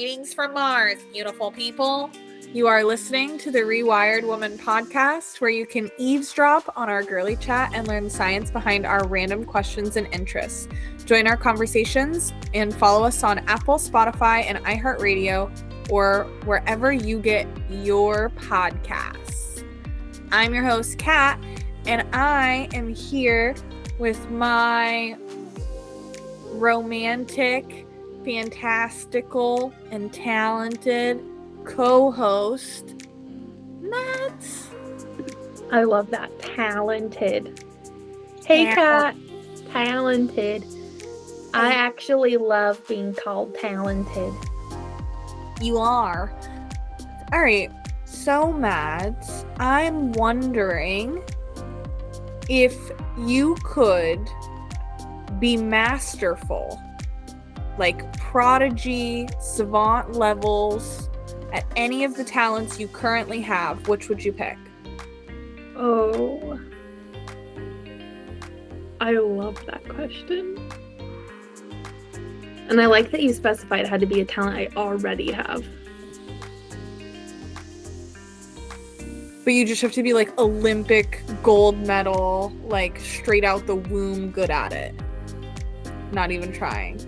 Greetings from Mars, beautiful people. You are listening to the Rewired Woman podcast, where you can eavesdrop on our girly chat and learn the science behind our random questions and interests. Join our conversations and follow us on Apple, Spotify, and iHeartRadio, or wherever you get your podcasts. I'm your host, Kat, and I am here with my romantic, fantastical, and talented co-host, Matt. I love that. Talented. Hey, Kat. Talented. I actually love being called talented. You are. All right. So, Matt, I'm wondering if you could be masterful, like prodigy, savant levels, at any of the talents you currently have, which would you pick? Oh, I love that question. And I like that you specified it had to be a talent I already have. But you just have to be like Olympic gold medal, like straight out the womb, good at it. Not even trying.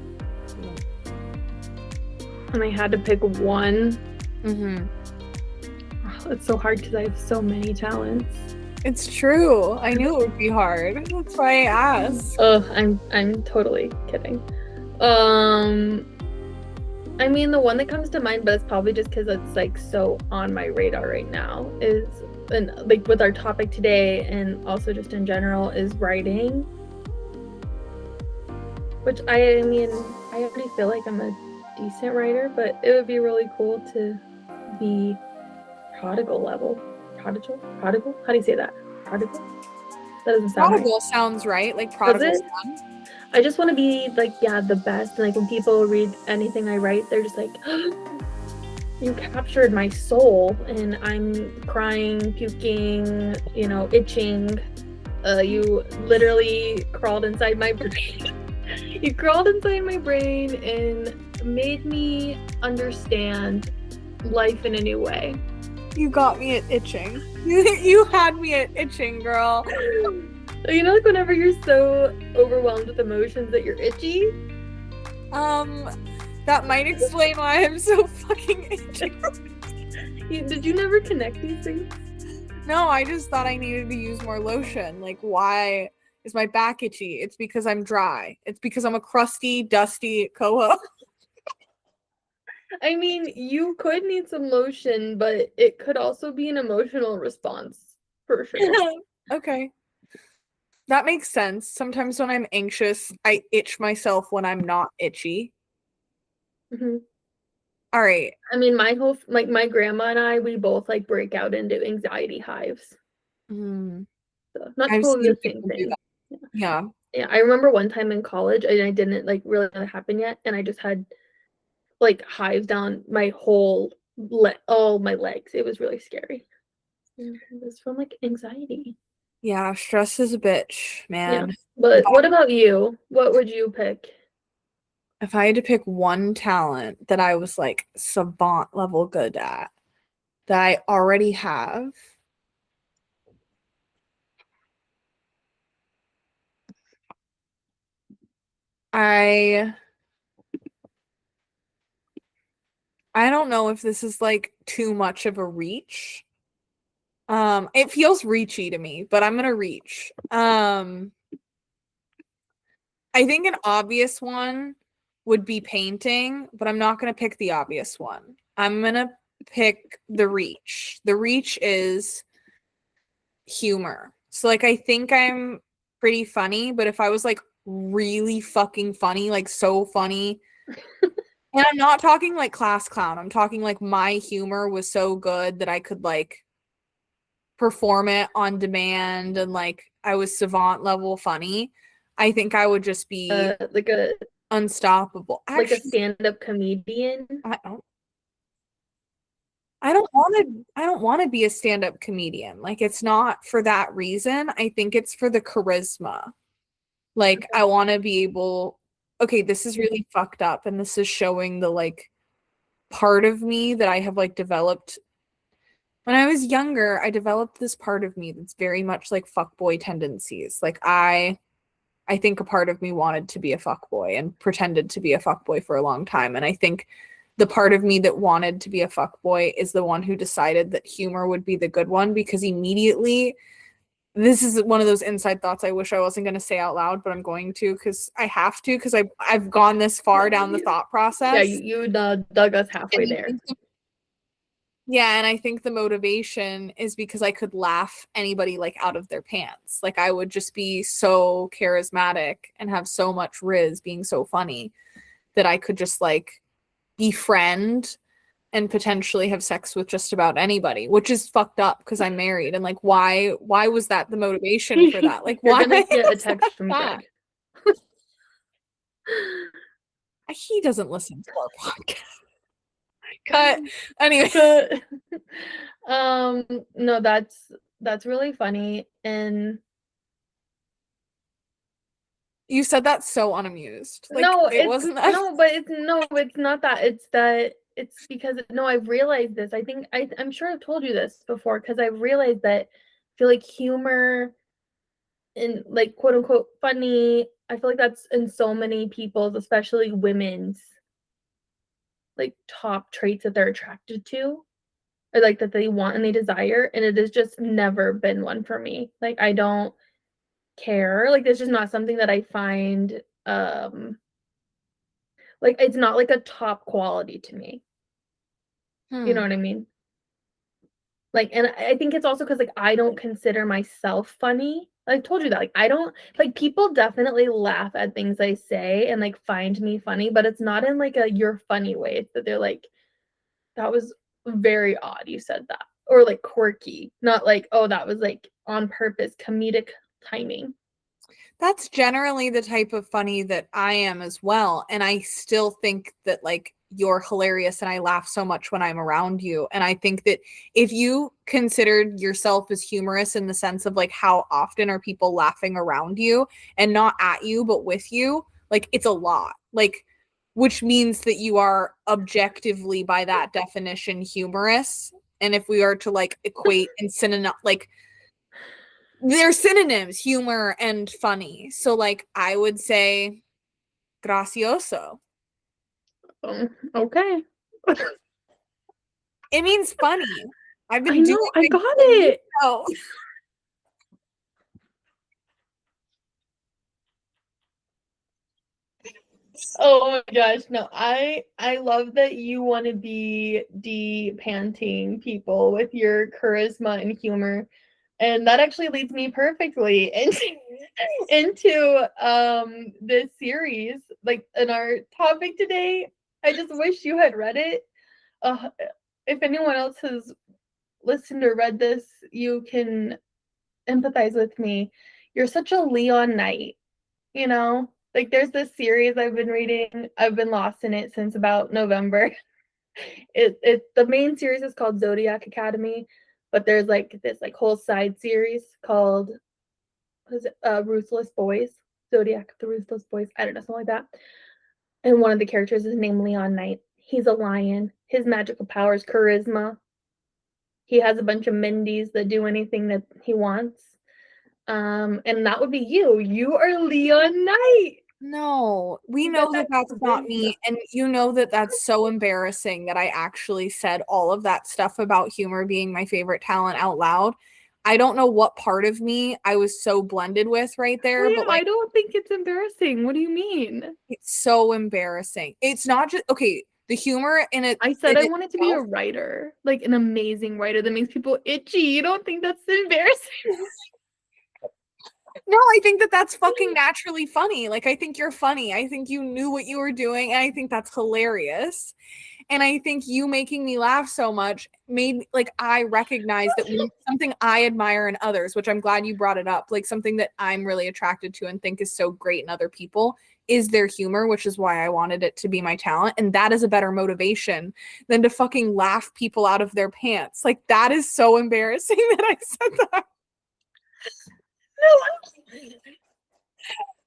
And I had to pick one. Mm-hmm. Oh, it's so hard because I have so many talents. It's true. I knew it would be hard. That's why I asked. Oh, I'm totally kidding. I mean, the one that comes to mind, but it's probably just because it's like so on my radar right now, is, and like with our topic today and also just in general, is writing. Which I mean, I already feel like I'm a decent writer, but it would be really cool to be prodigal level. Prodigal? How do you say that? Prodigal? That doesn't sound Prodigal right. Sounds right, like prodigal son. I just want to be like, yeah, the best. And like when people read anything I write, they're just like, oh, you captured my soul, and I'm crying, puking, itching. You literally crawled inside my brain. You crawled inside my brain and made me understand life in a new way. You got me at itching. You had me at itching, girl. You know, like whenever you're so overwhelmed with emotions that you're itchy? That might explain why I'm so fucking itchy. Did you never connect these things? No, I just thought I needed to use more lotion. Like, why is my back itchy? It's because I'm dry. It's because I'm a crusty, dusty co-host. I mean, you could need some lotion, but it could also be an emotional response, for sure. Okay. That makes sense. Sometimes when I'm anxious, I itch myself when I'm not itchy. Mm-hmm. All right. I mean, my grandma and I, we both like break out into anxiety hives. Mm. So, not totally the same thing. Yeah. Yeah, I remember one time in college, and I didn't like really know what happened yet, and I just had like hives down my whole all my legs. It was really scary. It was from like anxiety. Yeah, stress is a bitch, man. Yeah. But what about you? What would you pick? If I had to pick one talent that I was like savant level good at, that I already have, I don't know if this is like too much of a reach. It feels reachy to me, but I'm gonna reach. I think an obvious one would be painting, but I'm not gonna pick the obvious one. I'm gonna pick the reach. The reach is humor. So like I think I'm pretty funny, but if I was like really fucking funny, like so funny, and I'm not talking like class clown, I'm talking like my humor was so good that I could like perform it on demand, and like I was savant level funny, I think I would just be like a unstoppable. Actually, like a stand-up comedian. I don't want to be a stand-up comedian. Like, it's not for that reason. I think it's for the charisma. Like, I want to be able, okay, this is really fucked up, and this is showing the part of me that I have like developed when I was younger. I developed this part of me that's very much like fuckboy tendencies. Like I think a part of me wanted to be a fuckboy and pretended to be a fuckboy for a long time. And I think the part of me that wanted to be a fuckboy is the one who decided that humor would be the good one, because immediately, this is one of those inside thoughts I wish I wasn't going to say out loud, but I'm going to because I have to, because I've gone this far down the thought process. Yeah, you dug us halfway there. Yeah, and I think the motivation is because I could laugh anybody like out of their pants. Like I would just be so charismatic and have so much riz being so funny that I could just like befriend and potentially have sex with just about anybody, which is fucked up because I'm married. And like why was that the motivation for that? Like why? You're gonna get a text from Greg. He doesn't listen to our podcast. Cut. Anyway. No, that's really funny. And you said that so unamused. Like, no, it wasn't that. No, but it's not that. It's that it's because I've realized this. I think I'm sure I've told you this before, because I've realized that I feel like humor and like quote unquote funny, I feel like that's in so many people's, especially women's, like top traits that they're attracted to, or like that they want and they desire, and it has just never been one for me. Like I don't care. Like it's just not something that I find like it's not like a top quality to me. You know what I mean? Like, and I think it's also because like I don't consider myself funny. I told you that. Like I don't, like, people definitely laugh at things I say and like find me funny, but it's not in like a you're funny way. It's that they're like, that was very odd you said that, or like quirky, not like, oh, that was like on purpose, comedic timing. That's generally the type of funny that I am as well. And I still think that like you're hilarious and I laugh so much when I'm around you. And I think that if you considered yourself as humorous in the sense of like how often are people laughing around you and not at you, but with you, like it's a lot. Like, which means that you are objectively, by that definition, humorous. And if we are to like equate and synonym, like they're synonyms, humor and funny. So like I would say gracioso. Okay. It means funny. I've been doing I got it. Oh. Oh my gosh, no, I love that you want to be de-panting people with your charisma and humor, and that actually leads me perfectly into this series, like in our topic today. I just wish you had read it. If anyone else has listened or read this, you can empathize with me. You're such a Leon Knight, you know? Like there's this series I've been reading. I've been lost in it since about November. The main series is called Zodiac Academy, but there's like this like whole side series called Ruthless Boys. Zodiac, the Ruthless Boys. I don't know, something like that. And one of the characters is named Leon Knight. He's a lion. His magical power is charisma. He has a bunch of Mindys that do anything that he wants. And that would be you. You are Leon Knight. No, we know that that's not me. And you know that that's so embarrassing that I actually said all of that stuff about humor being my favorite talent out loud. I don't know what part of me I was so blended with right there. Wait, but like, I don't think it's embarrassing. What do you mean? It's so embarrassing. It's not just, okay, the humor in it. I said I wanted to be a writer, like an amazing writer that makes people itchy. You don't think that's embarrassing? No, I think that that's fucking naturally funny. Like, I think you're funny. I think you knew what you were doing, and I think that's hilarious. And I think you making me laugh so much made, like, I recognize that something I admire in others, which I'm glad you brought it up, like something that I'm really attracted to and think is so great in other people, is their humor, which is why I wanted it to be my talent. And that is a better motivation than to fucking laugh people out of their pants. Like, that is so embarrassing that I said that.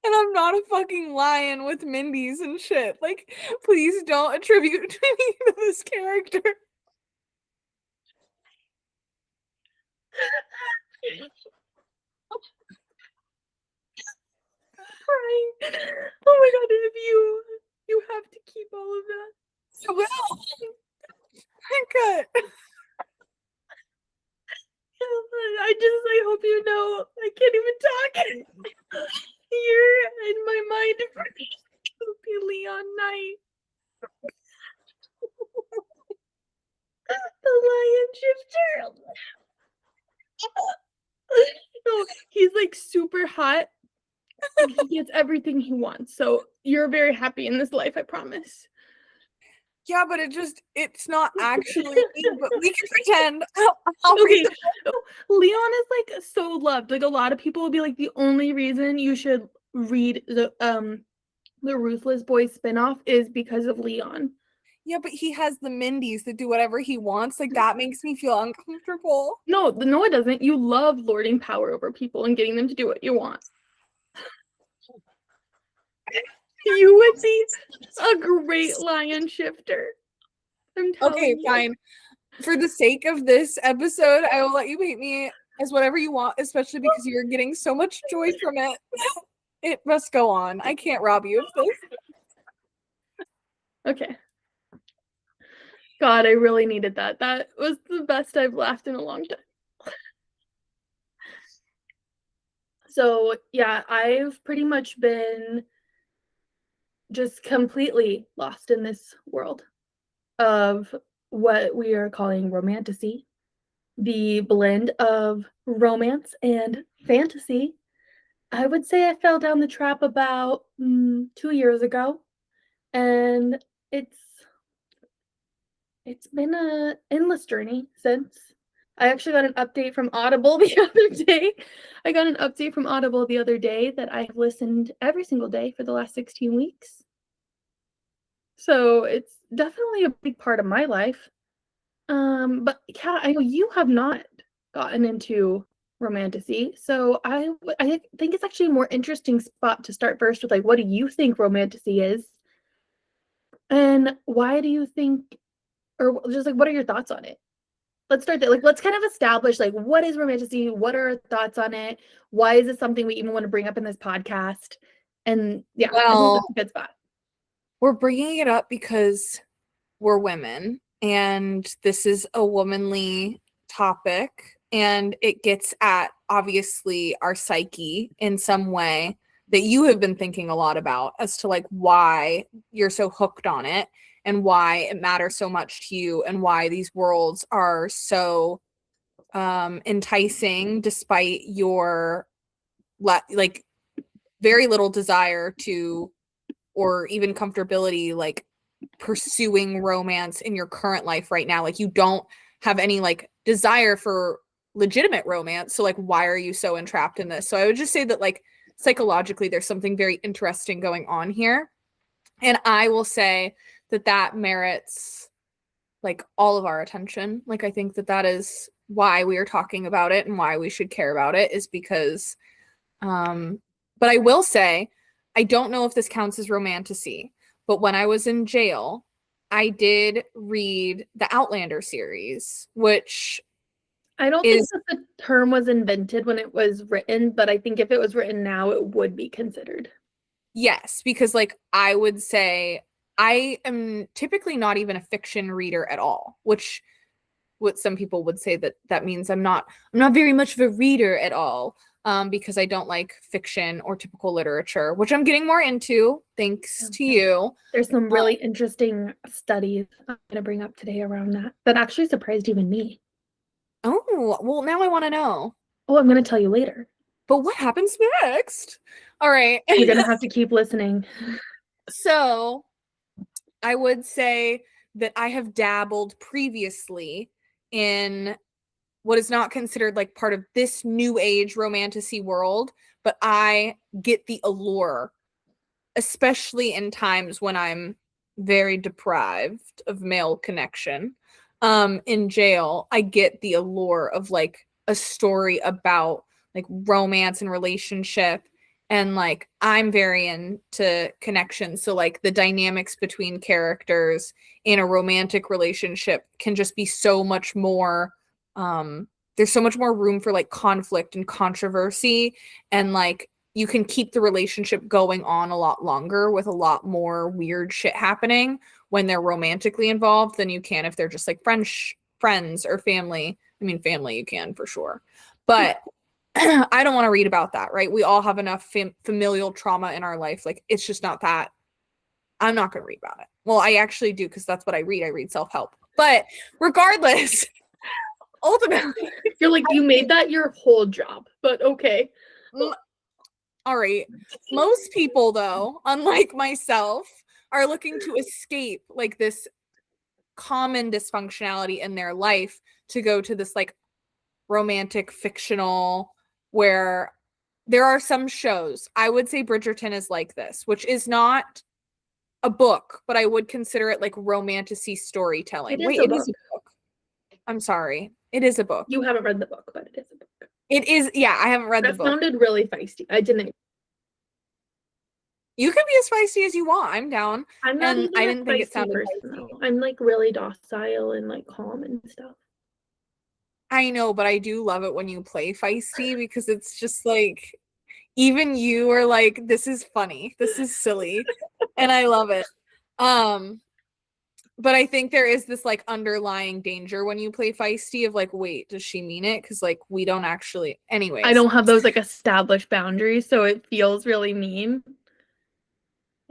And I'm not a fucking lion with Mindy's and shit. Like, please don't attribute me to this character. Crying. Oh my god, if you have to keep all of that. I will. Cut. I hope you know I can't even talk. You're in my mind for Leon Knight. The lion shifter. No, he's like super hot. And he gets everything he wants. So you're very happy in this life, I promise. Yeah, but it's not actually me, but we can pretend. I'll Okay. read Leon is like so loved. Like a lot of people will be like, the only reason you should read the Ruthless Boys spinoff is because of Leon. Yeah, but he has the Mindy's that do whatever he wants. Like, that makes me feel uncomfortable. No, it doesn't. You love lording power over people and getting them to do what you want. You would be a great lion shifter. I'm telling Okay, you. fine. For the sake of this episode, I will let you paint me as whatever you want, especially because you're getting so much joy from it. It must go on. I can't rob you of this. Okay. God, I really needed that. That was the best I've laughed in a long time. So, yeah, I've pretty much been just completely lost in this world of what we are calling romantasy, the blend of romance and fantasy. I would say I fell down the trap about 2 years ago, and it's been an endless journey since. I actually got an update from Audible the other day. I got an update from Audible the other day that I have listened every single day for the last 16 weeks. So it's definitely a big part of my life. But Kat, I know you have not gotten into romantasy, so I think it's actually a more interesting spot to start first with, like, what do you think romantasy is, and why do you think, or just like, what are your thoughts on it? Let's start there. Like, let's kind of establish, like, what is romantasy? What are our thoughts on it? Why is it something we even want to bring up in this podcast? And yeah, I think that's a good spot. We're bringing it up because we're women, and this is a womanly topic, and it gets at, obviously, our psyche in some way that you have been thinking a lot about as to, like, why you're so hooked on it and why it matters so much to you and why these worlds are so enticing despite your like very little desire to, or even comfortability, like pursuing romance in your current life right now. Like, you don't have any like desire for legitimate romance, so like, why are you so entrapped in this? So I would just say that, like, psychologically there's something very interesting going on here, and I will say that merits like all of our attention. Like, I think that is why we are talking about it and why we should care about it, is because but I will say, I don't know if this counts as romantasy, but when I was in jail, I did read the Outlander series, which I don't think that the term was invented when it was written, but I think if it was written now, it would be considered. Yes, because like, I would say I am typically not even a fiction reader at all, which what some people would say that means I'm not very much of a reader at all, because I don't like fiction or typical literature, which I'm getting more into thanks to you. There's some really interesting studies I'm going to bring up today around that actually surprised even me. Oh, well, now I want to know. Oh, I'm going to tell you later. But what happens next? All right. You're going to have to keep listening. So I would say that I have dabbled previously in what is not considered like part of this new age romantasy world, but I get the allure, especially in times when I'm very deprived of male connection. In jail, I get the allure of like a story about like romance and relationship And like I'm very into connections. So like the dynamics between characters in a romantic relationship can just be so much more there's so much more room for like conflict and controversy, and like you can keep the relationship going on a lot longer with a lot more weird shit happening when they're romantically involved than you can if they're just like friends or family. I mean, family you can for sure. But I don't want to read about that, right? We all have enough familial trauma in our life. Like, it's just not that. I'm not going to read about it. Well, I actually do because that's what I read. I read self-help. But regardless, ultimately, You're like, you made that your whole job, but okay. All right. Most people, though, unlike myself, are looking to escape like this common dysfunctionality in their life to go to this like romantic fictional where there are some shows. I would say Bridgerton is like this, which is not a book, but I would consider it like romantasy storytelling. Wait, it is a book. I'm sorry. It is a book. You haven't read the book, but it is a book. It is, yeah, I haven't read the That book. sounded really feisty. I didn't. You can be as feisty as you want. I'm down. I'm not And even I a didn't think it feisty sounded person, feisty. though. I'm like really docile and like calm and stuff. I know, but I do love it when you play feisty because it's just like even you are like, this is funny, this is silly, and I love it. But I think there is this like underlying danger when you play feisty of like, wait, does she mean it? Because like we don't actually. Anyways, I don't have those like established boundaries, so it feels really mean.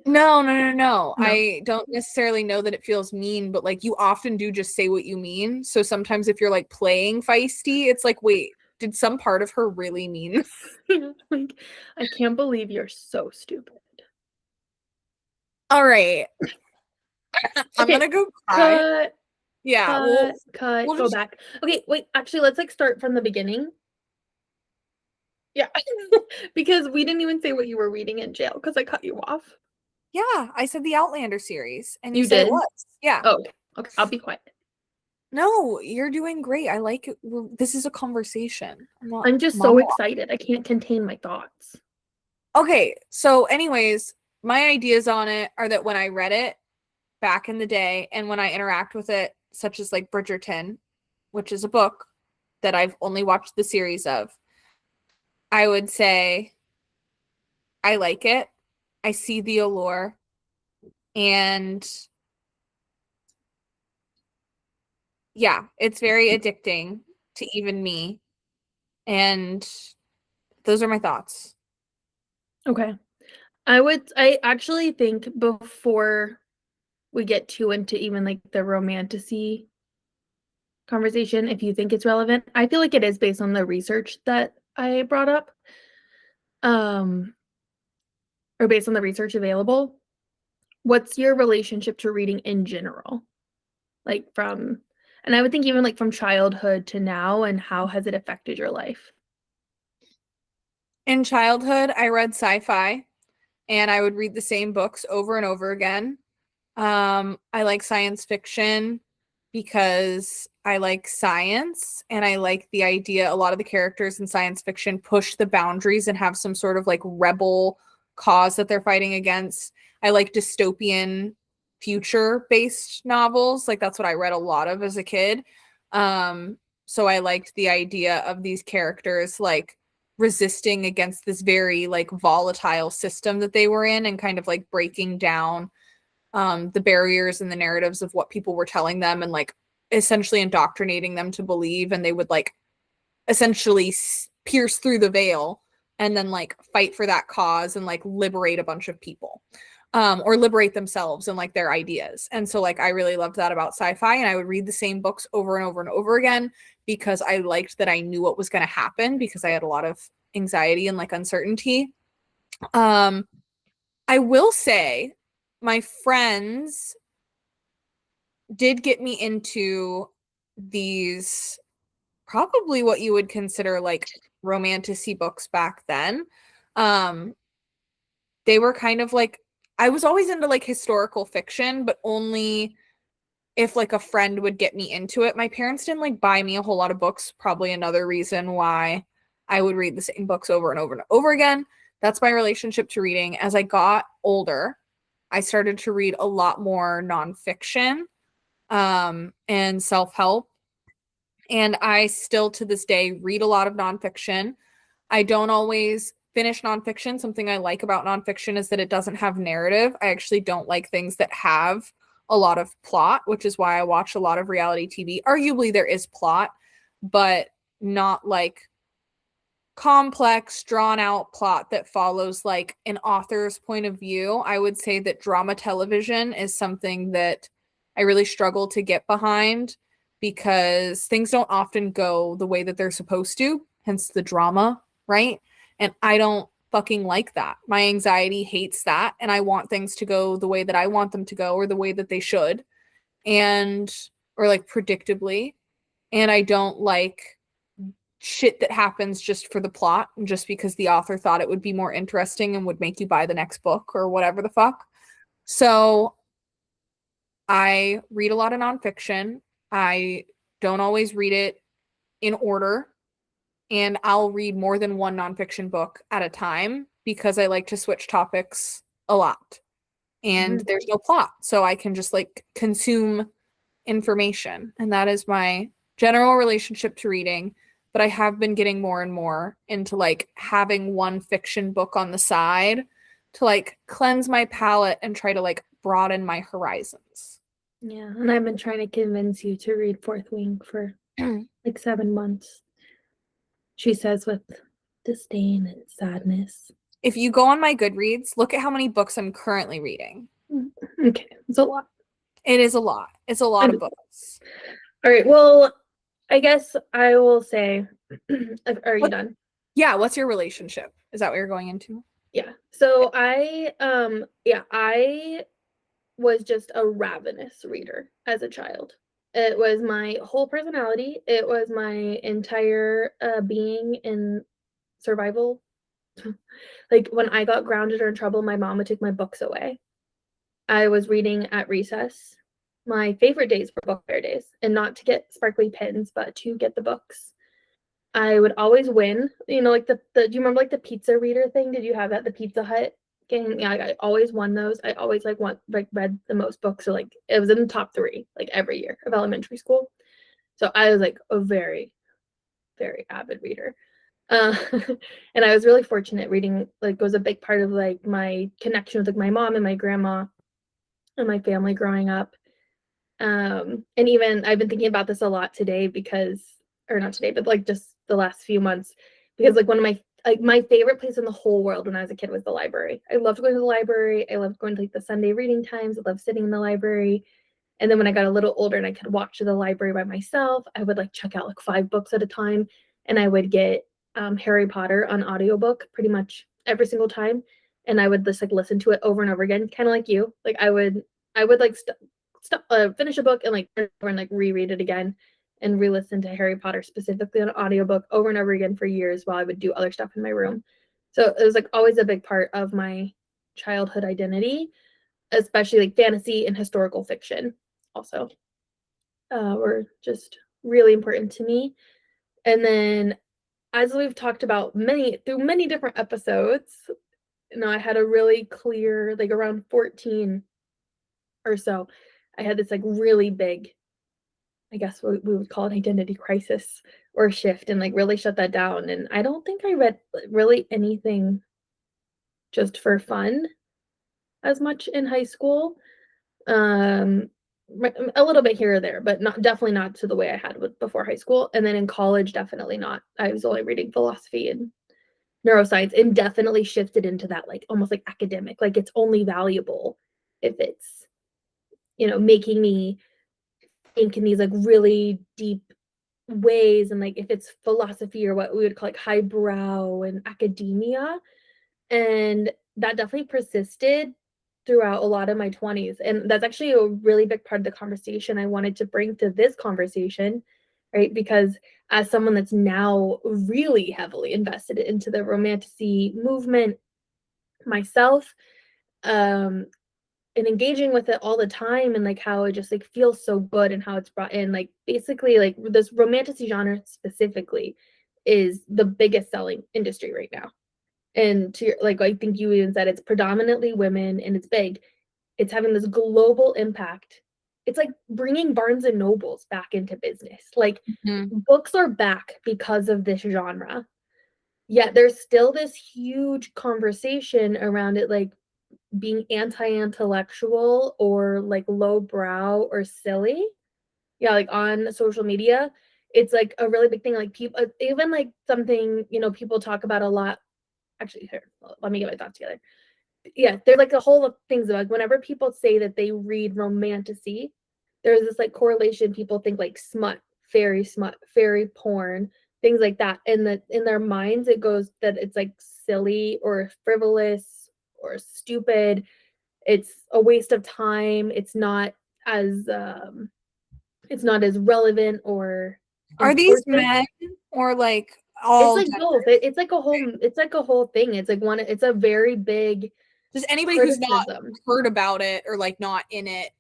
No. I don't necessarily know that it feels mean, but like you often do just say what you mean. So sometimes if you're like playing feisty, it's like, wait, did some part of her really mean? Like, I can't believe you're so stupid. All right. I'm Okay, gonna go cry. cut, Yeah, we'll go back. Okay, wait, actually, let's like start from the beginning. Yeah, because we didn't even say what you were reading in jail because I cut you off. Yeah, I said the Outlander series, and You said did? it was. Yeah. Oh, okay, I'll be quiet. No, you're doing great. I like it. This is a conversation. I'm just so excited. I can't contain my thoughts. Okay, so anyways, my ideas on it are that when I read it back in the day and when I interact with it, such as like Bridgerton, which is a book that I've only watched the series of, I would say I like it. I see the allure, and yeah, it's very addicting to even me. And those are my thoughts. Okay. I actually think before we get too into even like the romantasy conversation, if you think it's relevant, I feel like it is based on the research that I brought up. Or based on the research available. What's your relationship to reading in general? Like and I would think even like from childhood to now, and how has it affected your life? In childhood, I read sci-fi and I would read the same books over and over again. I like science fiction because I like science and I like the idea a lot of the characters in science fiction push the boundaries and have some sort of like rebel cause that they're fighting against. I like dystopian future-based novels. Like that's what I read a lot of as a kid. So I liked the idea of these characters like resisting against this very like volatile system that they were in and kind of like breaking down the barriers and the narratives of what people were telling them and like essentially indoctrinating them to believe, and they would like essentially pierce through the veil and then like fight for that cause and like liberate a bunch of people, or liberate themselves and like their ideas. And so like I really loved that about sci-fi, and I would read the same books over and over and over again because I liked that I knew what was going to happen because I had a lot of anxiety and like uncertainty. I will say my friends did get me into these probably what you would consider like romantasy books back then. They were kind of like I was always into like historical fiction, but only if like a friend would get me into it. My parents didn't like buy me a whole lot of books, probably another reason why I would read the same books over and over and over again That's my relationship to reading. As I got older, I started to read a lot more nonfiction, and self-help. And I still to this day read a lot of nonfiction. I don't always finish nonfiction. Something I like about nonfiction is that it doesn't have narrative. I actually don't like things that have a lot of plot, which is why I watch a lot of reality TV. Arguably, there is plot, but not like complex, drawn out plot that follows like an author's point of view. I would say that drama television is something that I really struggle to get behind because things don't often go the way that they're supposed to, hence the drama, right? And I don't fucking like that. My anxiety hates that. And I want things to go the way that I want them to go or the way that they should. And, or like predictably. And I don't like shit that happens just for the plot and just because the author thought it would be more interesting and would make you buy the next book or whatever the fuck. So I read a lot of nonfiction. I don't always read it in order, and I'll read more than one nonfiction book at a time because I like to switch topics a lot. And there's no plot, so I can just like consume information. And that is my general relationship to reading. But I have been getting more and more into like having one fiction book on the side to like cleanse my palate and try to like broaden my horizons. Yeah, and I've been trying to convince you to read Fourth Wing for like 7 months. She says with disdain and sadness. If you go on my Goodreads, look at how many books I'm currently reading. Okay, it's a lot. It is a lot. It's a lot of books. All right, well, I guess I will say, are you done? Yeah, what's your relationship? Is that what you're going into? Yeah. So I was just a ravenous reader as a child. It was my whole personality. It was my entire being in survival. Like when I got grounded or in trouble, my mom would take my books away. I was reading at recess. My favorite days were book fair days, and not to get sparkly pins, but to get the books. I would always win. You know, like the do you remember like the pizza reader thing? Did you have that? The Pizza Hut game? Yeah, I always won those. I always like read the most books. So like it was in the top 3 like every year of elementary school. So I was like a very, very avid reader. And I was really fortunate. Reading like was a big part of like my connection with like my mom and my grandma and my family growing up. And even I've been thinking about this a lot today or not today, but like just the last few months, because like one of my favorite place in the whole world when I was a kid was the library. I loved going to the library. I loved going to like the Sunday reading times. I loved sitting in the library. And then when I got a little older and I could walk to the library by myself, I would like check out like 5 books at a time, and I would get Harry Potter on audiobook pretty much every single time, and I would just like listen to it over and over again, kind of like you. Like I would like finish a book and like reread it again and re-listen to Harry Potter specifically on audiobook over and over again for years while I would do other stuff in my room. So it was like always a big part of my childhood identity, especially like fantasy and historical fiction also were just really important to me. And then as we've talked about through many different episodes, you know, I had a really clear, like around 14 or so, I had this like really big, I guess we would call it identity crisis or shift, and like really shut that down. And I don't think I read really anything just for fun as much in high school. A little bit here or there, but definitely not to the way I had before high school. And then in college, definitely not. I was only reading philosophy and neuroscience, and definitely shifted into that like almost like academic, like it's only valuable if it's, you know, making me think in these like really deep ways, and like if it's philosophy or what we would call like highbrow and academia. And that definitely persisted throughout a lot of my 20s, and that's actually a really big part of the conversation I wanted to bring to this conversation, right? Because as someone that's now really heavily invested into the romantasy movement myself, and engaging with it all the time, and like how it just like feels so good, and how it's brought in like basically like this romantasy genre specifically is the biggest selling industry right now. And to like, I think you even said it's predominantly women and it's big. It's having this global impact. It's like bringing Barnes and Nobles back into business. Like books are back because of this genre. Yet there's still this huge conversation around it, like being anti-intellectual or like lowbrow or silly. Yeah, like on social media, it's like a really big thing. Like people, even like something, you know, people talk about a lot. Actually, here, let me get my thoughts together. Yeah, there's like a whole of things about whenever people say that they read romantasy, there's this like correlation. People think like smut, fairy porn, things like that. And that in their minds, it goes that it's like silly or frivolous or stupid. It's a waste of time. It's not as relevant or Are these important. men or like It's all like both. It's like a whole thing. It's like it's a very big just anybody who's not criticism. heard about it or like not in it?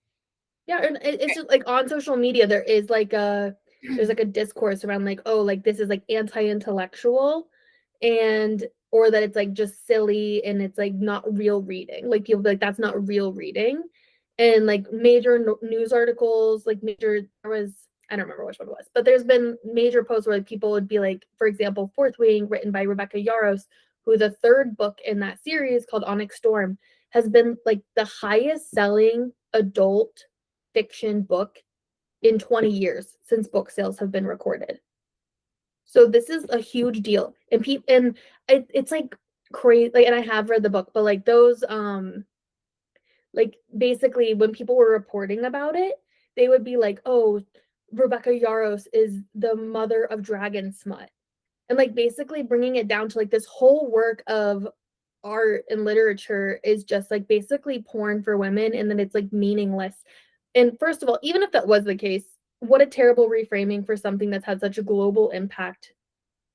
Yeah, and it's just like on social media there's like a discourse around like, oh, like this is like anti-intellectual, and or that it's like just silly and it's like not real reading. Like people be like that's not real reading. And like major news articles, like major there was I don't remember which one it was, but there's been major posts where like people would be like, for example, Fourth Wing, written by Rebecca Yarros, who the third book in that series called Onyx Storm has been like the highest selling adult fiction book in 20 years since book sales have been recorded. So this is a huge deal. And it's like crazy. Like, and I have read the book, but like those like basically when people were reporting about it, they would be like, oh, Rebecca Yarros is the mother of dragon smut. And like basically bringing it down to like this whole work of art and literature is just like basically porn for women, and then it's like meaningless. And first of all, even if that was the case, what a terrible reframing for something that's had such a global impact.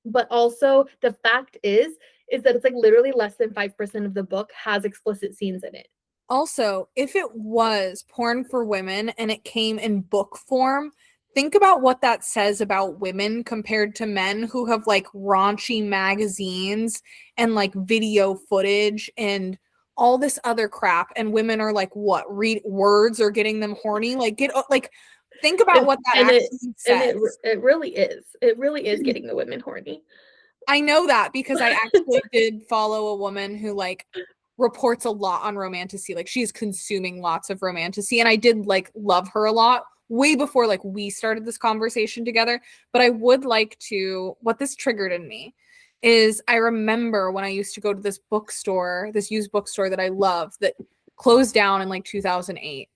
But also the fact is that it's like literally less than 5% of the book has explicit scenes in it. Also, if it was porn for women and it came in book form, think about what that says about women compared to men who have like raunchy magazines and like video footage and all this other crap. And women are like, what, read words or getting them horny? Like, think about what that actually says. It really is. It really is getting the women horny. I know that because I actually did follow a woman who like reports a lot on romantasy. Like she's consuming lots of romantasy, and I did like love her a lot way before like we started this conversation together. But I would like to, what this triggered in me is I remember when I used to go to this bookstore, this used bookstore that I love that closed down in like 2008.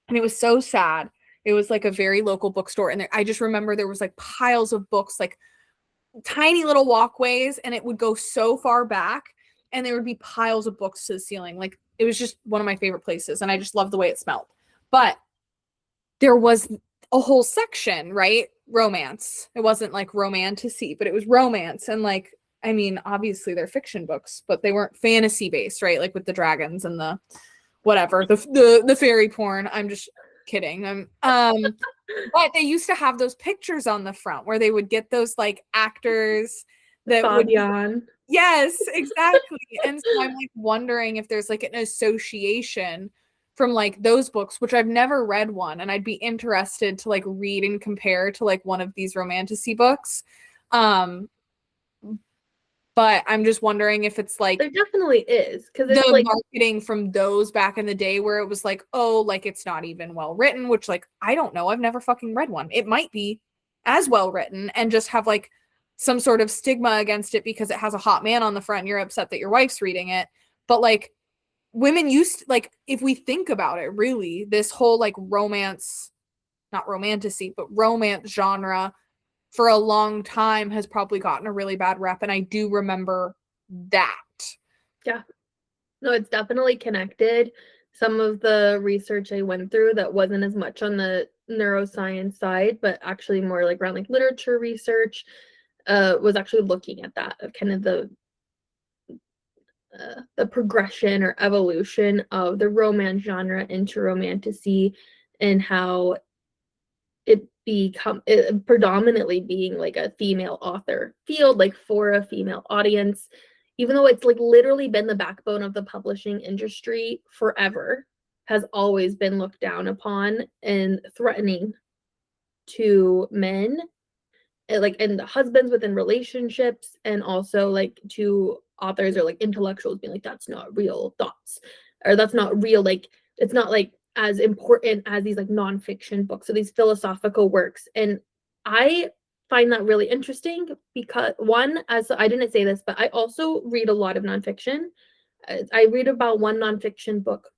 And it was so sad. It was like a very local bookstore. And I just remember there was like piles of books, like tiny little walkways, and it would go so far back and there would be piles of books to the ceiling. Like it was just one of my favorite places, and I just loved the way it smelled. But there was a whole section, right? Romance. It wasn't like romantasy, but it was romance. And like, I mean, obviously they're fiction books, but they weren't fantasy based, right? Like with the dragons and the whatever, the fairy porn. I'm just kidding. But they used to have those pictures on the front where they would get those like actors that would Fabian. Yes, exactly. And so I'm like wondering if there's like an association from like those books, which I've never read one, and I'd be interested to like read and compare to like one of these romantasy books. But I'm just wondering if it's like there definitely is, because it's the like marketing from those back in the day where it was like, oh, like it's not even well written, which like I don't know, I've never fucking read one. It might be as well written and just have like some sort of stigma against it because it has a hot man on the front and you're upset that your wife's reading it. But like women used to, like, if we think about it, really, this whole like romance, not romantasy, but romance genre for a long time has probably gotten a really bad rep. And I do remember that. yeah. No, it's definitely connected. Some of the research I went through that wasn't as much on the neuroscience side, but actually more like around like literature research, was actually looking at that, of kind of the progression or evolution of the romance genre into romantasy, and how it predominantly being like a female author field, like for a female audience. even though it's like literally been the backbone of the publishing industry forever, has always been looked down upon and threatening to men, and the husbands within relationships, and also like to authors or like intellectuals being like, that's not real thoughts, or that's not real, like it's not like as important as these like nonfiction books, so these philosophical works. And I find that really interesting because, one, as I didn't say this, but I also read a lot of nonfiction. I read about one nonfiction book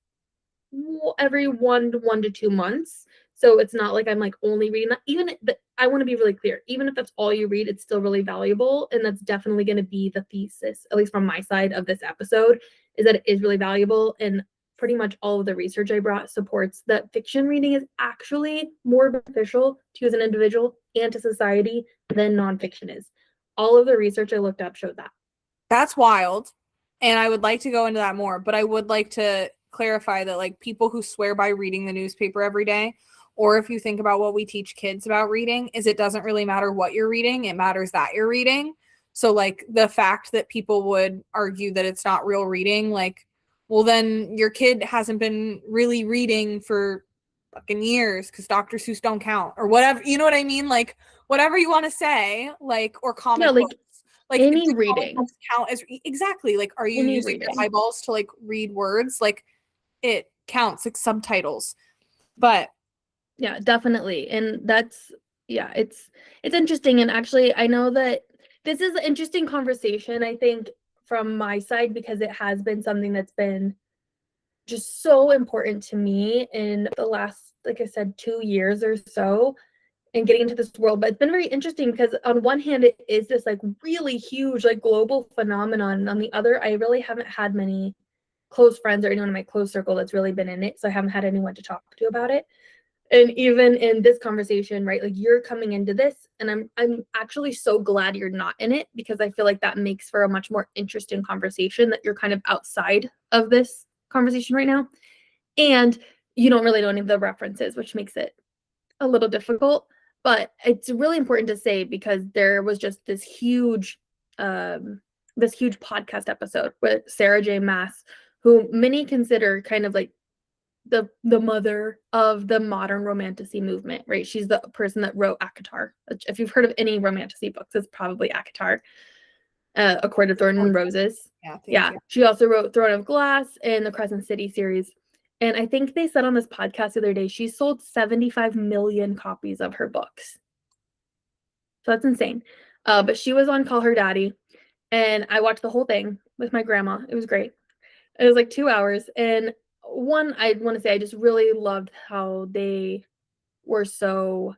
every 1 to 2 months. So it's not like I'm like only reading that. Even I want to be really clear, even if that's all you read, it's still really valuable. And that's definitely going to be the thesis, at least from my side of this episode, is that it is really valuable. And pretty much all of the research I brought supports that fiction reading is actually more beneficial to you as an individual and to society than nonfiction is. All of the research I looked up showed that. That's wild. And I would like to go into that more, but I would like to clarify that like people who swear by reading the newspaper every day, or if you think about what we teach kids about reading, is it doesn't really matter what you're reading, it matters that you're reading. So like the fact that people would argue that it's not real reading, like, well, then your kid hasn't been really reading for fucking years because Dr. Seuss don't count or whatever, you know what I mean? Like whatever you want to say, like, or comic books. Like any reading count as exactly, like, are you any using reading. your eyeballs to like read words? Like it counts, like subtitles. But yeah, definitely. And that's, yeah, it's interesting. And actually, I know that this is an interesting conversation, I think, from my side, because it has been something that's been just so important to me in the last, like I said, 2 years or so, and getting into this world. But it's been very interesting because on one hand, it is this like really huge, like global phenomenon. And on the other, I really haven't had many close friends or anyone in my close circle that's really been in it. So I haven't had anyone to talk to about it. And even in this conversation, right, like you're coming into this, and I'm actually so glad you're not in it, because I feel like that makes for a much more interesting conversation, that you're kind of outside of this conversation right now. And you don't really know any of the references, which makes it a little difficult. But it's really important to say, because there was just this huge podcast episode with Sarah J. Maas, who many consider kind of like the mother of the modern romantasy movement, right? She's the person that wrote ACOTAR. If you've heard of any romantasy books, it's probably ACOTAR, A Court of Thorns and Roses. Yeah. She also wrote Throne of Glass and the Crescent City series. And I think they said on this podcast the other day, she sold 75 million copies of her books. So that's insane. But she was on Call Her Daddy, and I watched the whole thing with my grandma. It was great. It was like 2 hours. And one, I want to say I just really loved how they were so,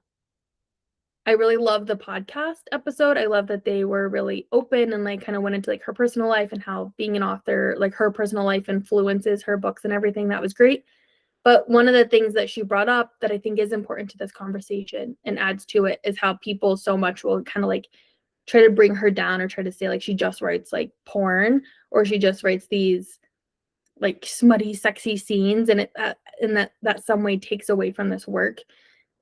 I really loved the podcast episode. I love that they were really open and like kind of went into like her personal life and how being an author, like her personal life influences her books and everything. That was great. But one of the things that she brought up that I think is important to this conversation and adds to it is how people so much will kind of like try to bring her down, or try to say like she just writes like porn, or she just writes these like smutty, sexy scenes, and that some way takes away from this work.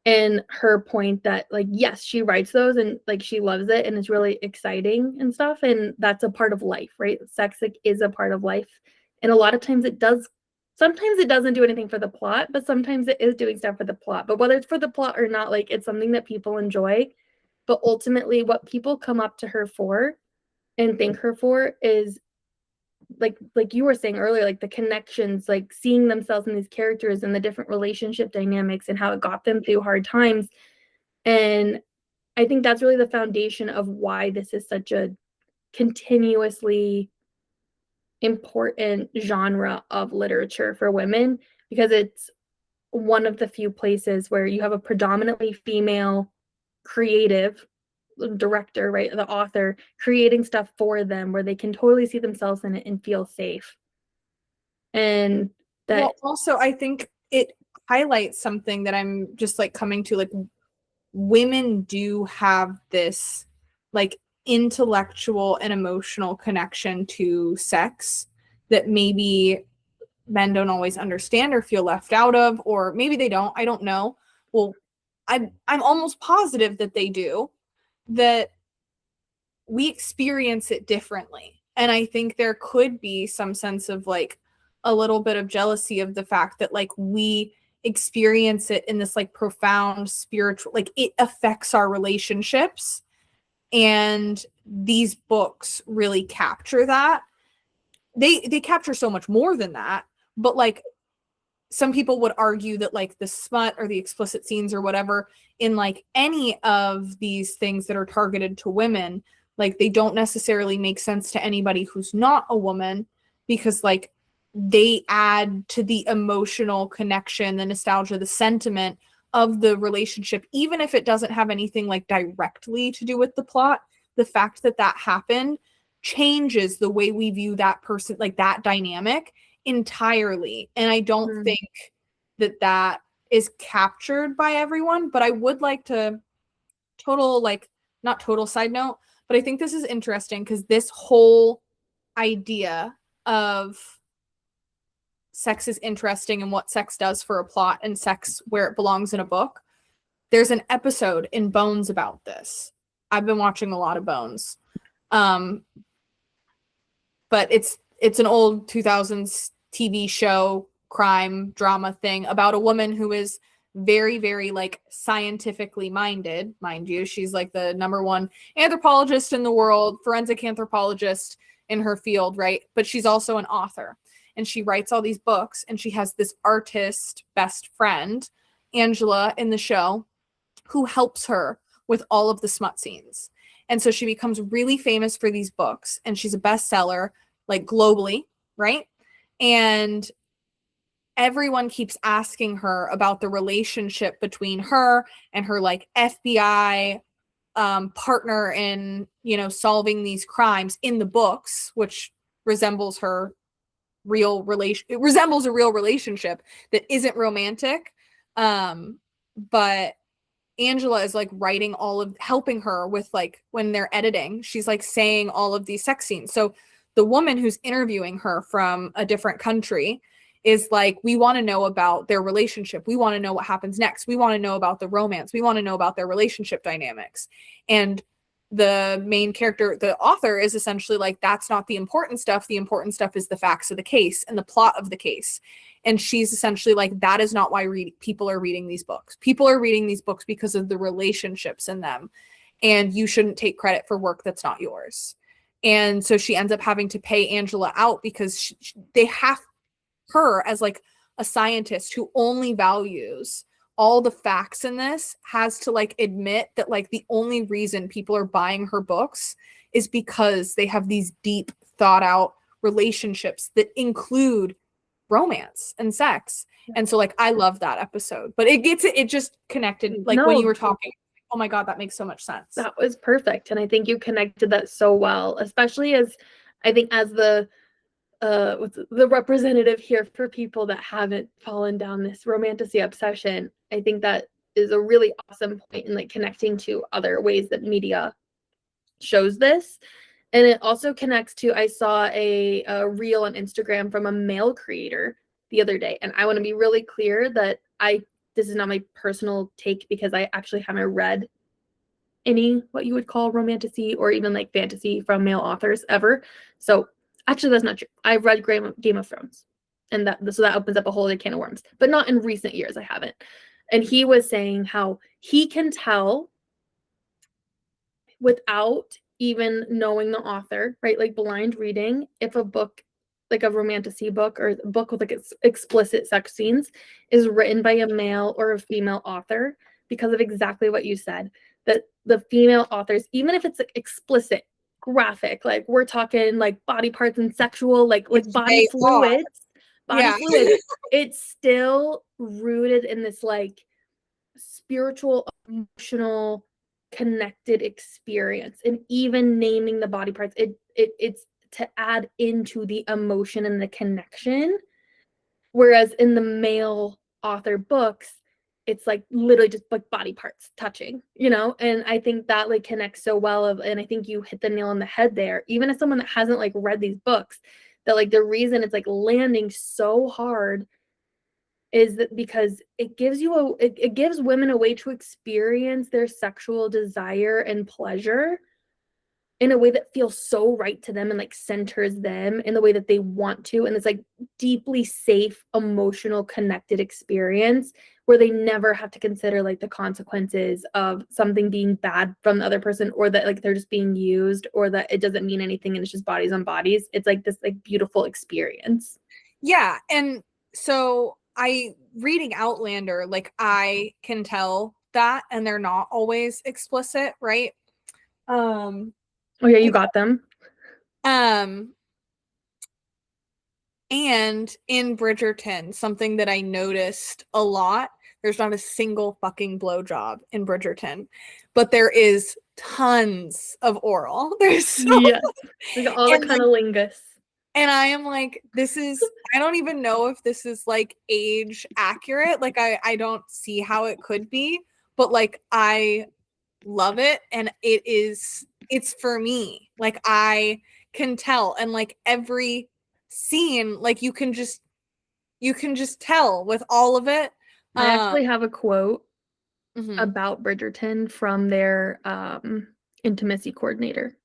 And her point that like, yes, she writes those and like she loves it and it's really exciting and stuff, and that's a part of life, right? Sex like is a part of life, and a lot of times it does. Sometimes it doesn't do anything for the plot, but sometimes it is doing stuff for the plot. But whether it's for the plot or not, like it's something that people enjoy. But ultimately, what people come up to her for and thank her for is like you were saying earlier, like the connections, like seeing themselves in these characters and the different relationship dynamics and how it got them through hard times. And I think that's really the foundation of why this is such a continuously important genre of literature for women, because it's one of the few places where you have a predominantly female creative director, right, the author, creating stuff for them where they can totally see themselves in it and feel safe. And that, well, also I think it highlights something that I'm just like coming to, like women do have this like intellectual and emotional connection to sex that maybe men don't always understand or feel left out of, or maybe they don't, I don't know. Well, I'm almost positive that they do, that we experience it differently. And I think there could be some sense of like a little bit of jealousy of the fact that like we experience it in this like profound spiritual, like it affects our relationships. And these books really capture that. They capture so much more than that, but like some people would argue that like the smut or the explicit scenes or whatever in like any of these things that are targeted to women, like they don't necessarily make sense to anybody who's not a woman, because like they add to the emotional connection, the nostalgia, the sentiment of the relationship, even if it doesn't have anything like directly to do with the plot. The fact that that happened changes the way we view that person, like that dynamic entirely. And I don't think that that is captured by everyone, but I would like to total, like, not total side note, but I think this is interesting because this whole idea of sex is interesting and what sex does for a plot and sex where it belongs in a book. There's an episode in Bones about this. I've been watching a lot of Bones. But it's an old 2000s TV show, crime drama thing about a woman who is very, very like scientifically minded, mind you. She's like the number one anthropologist in the world, forensic anthropologist in her field, right? But she's also an author, and she writes all these books, and she has this artist best friend, Angela, in the show, who helps her with all of the smut scenes. And so she becomes really famous for these books, and she's a bestseller, like globally, right? And everyone keeps asking her about the relationship between her and her like FBI partner in, you know, solving these crimes in the books, which resembles her real relation. It resembles a real relationship that isn't romantic. But Angela is like writing all of, helping her with like when they're editing, she's like saying all of these sex scenes. So the woman who's interviewing her from a different country is like, we want to know about their relationship. We want to know what happens next. We want to know about the romance. We want to know about their relationship dynamics. And the main character, the author, is essentially like, that's not the important stuff. The important stuff is the facts of the case and the plot of the case. And she's essentially like, that is not why people are reading these books. People are reading these books because of the relationships in them. And you shouldn't take credit for work that's not yours. And so she ends up having to pay Angela out because they have her as like a scientist who only values all the facts in this, has to like admit that like the only reason people are buying her books is because they have these deep thought out relationships that include romance and sex. And so like I love that episode, but it just connected like when you were talking. Oh my God, that makes so much sense. That was perfect. And I think you connected that so well, especially as I think as the representative here for people that haven't fallen down this romantasy obsession. I think that is a really awesome point in like connecting to other ways that media shows this. And it also connects to, I saw a reel on Instagram from a male creator the other day. And I want to be really clear that this is not my personal take, because I actually haven't read any what you would call romantasy or even like fantasy from male authors ever. So actually, that's not true. I've read Game of Thrones, and so that opens up a whole other can of worms. But not in recent years, I haven't. And he was saying how he can tell without even knowing the author, right? Like blind reading, if a book, like a romantasy book or a book with like explicit sex scenes, is written by a male or a female author, because of exactly what you said. That the female authors, even if it's like explicit, graphic, like we're talking like body parts and sexual, like body fluids, it's still rooted in this like spiritual, emotional, connected experience. And even naming the body parts, it's to add into the emotion and the connection. Whereas in the male author books, it's like literally just like body parts touching, you know? And I think that like connects so well and I think you hit the nail on the head there. Even as someone that hasn't like read these books, that like the reason it's like landing so hard is that because it gives it gives women a way to experience their sexual desire and pleasure in a way that feels so right to them and like centers them in the way that they want to. And it's like deeply safe, emotional, connected experience where they never have to consider like the consequences of something being bad from the other person, or that like they're just being used, or that it doesn't mean anything and it's just bodies on bodies. It's like this like beautiful experience. Yeah. And so reading Outlander, like I can tell that, and they're not always explicit, right? Oh yeah, you got them. Um, and in Bridgerton, something that I noticed a lot, there's not a single fucking blowjob in Bridgerton, but there is tons of oral. There's so Yes. Like all the and like cunnilingus. and I am like, this is, I don't even know if this is like age accurate. Like I don't see how it could be, but like I love it, and it's for me. Like I can tell, and like every scene, like you can just tell with all of it. I actually have a quote Mhm. about Bridgerton from their intimacy coordinator.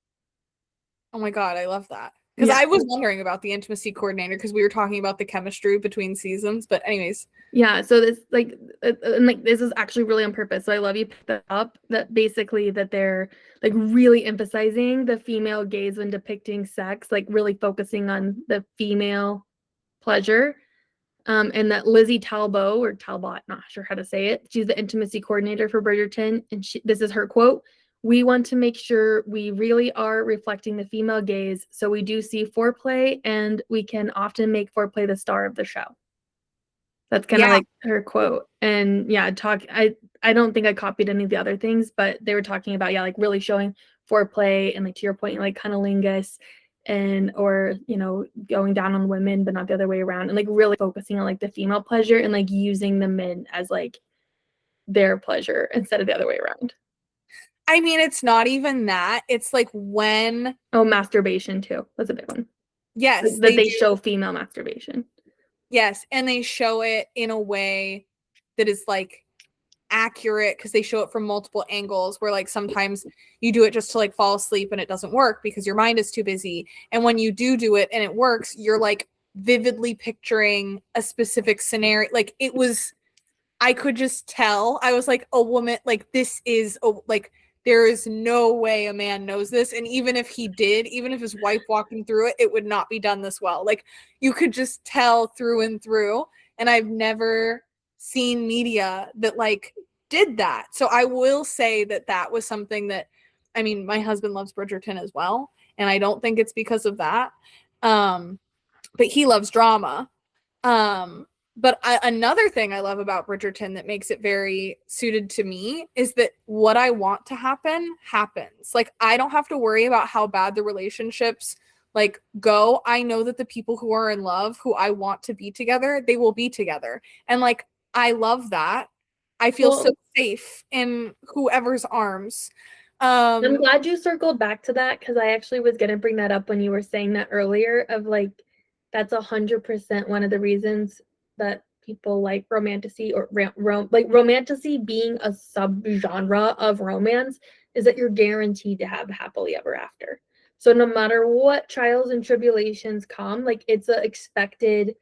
Oh my God, I love that. Because Yeah. I was wondering about the intimacy coordinator because we were talking about the chemistry between seasons. But anyways, Yeah, so this like and like this is actually really on purpose. So I love you picked that up, that basically that they're like really emphasizing the female gaze when depicting sex, like really focusing on the female pleasure. And that Lizzie Talbot or Talbot, not sure how to say it. She's the intimacy coordinator for Bridgerton, and this is her quote: "We want to make sure we really are reflecting the female gaze, so we do see foreplay, and we can often make foreplay the star of the show." That's kind of yeah, like her quote. And yeah, I don't think I copied any of the other things, but they were talking about, yeah, like really showing foreplay and like to your point, like cunnilingus, and or going down on women but not the other way around, and like really focusing on like the female pleasure and like using the men as like their pleasure instead of the other way around. I mean, it's not even that. It's like when, Oh, masturbation too. That's a big one. Like yes, that they they do. show female masturbation. Yes, and they show it in a way that is like accurate because they show it from multiple angles, where like sometimes you do it just to like fall asleep and it doesn't work because your mind is too busy. And when you do it and it works, you're like vividly picturing a specific scenario. Like it was, I could just tell. I was like, a woman, like this is like there is no way a man knows this, and even if he did, even if his wife walked him through it, it would not be done this well. Like you could just tell through and through. And I've never seen media that like did that. So I will say that that was something that, I mean, my husband loves Bridgerton as well, and I don't think it's because of that. But he loves drama. Um, another thing I love about Bridgerton that makes it very suited to me is that what I want to happen happens. Like I don't have to worry about how bad the relationships like go. I know that the people who are in love, who I want to be together, they will be together. And like I love that. I feel so Well, safe in whoever's arms. I'm Um glad you circled back to that, because I actually was gonna bring that up when you were saying that earlier, of like that's 100% one of the reasons that people like romantasy, or like romantasy being a subgenre of romance, is that you're guaranteed to have happily ever after. So no matter what trials and tribulations come, like it's a expected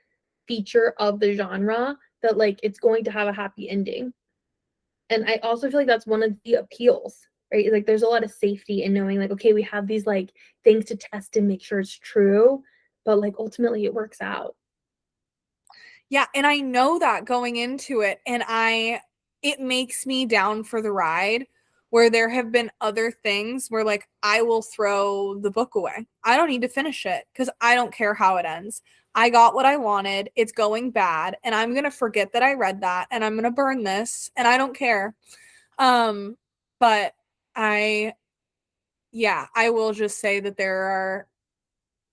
feature of the genre that like it's going to have a happy ending. And I also feel like that's one of the appeals, right? Like there's a lot of safety in knowing like, okay, we have these like things to test and make sure it's true, but like ultimately it works out. Yeah, and I know that going into it, and it makes me down for the ride, where there have been other things where like I will throw the book away. I don't need to finish it because I don't care how it ends. I got what I wanted. It's going bad, and I'm going to forget that I read that, and I'm going to burn this, and I don't care. Um but I yeah, I will just say that there are,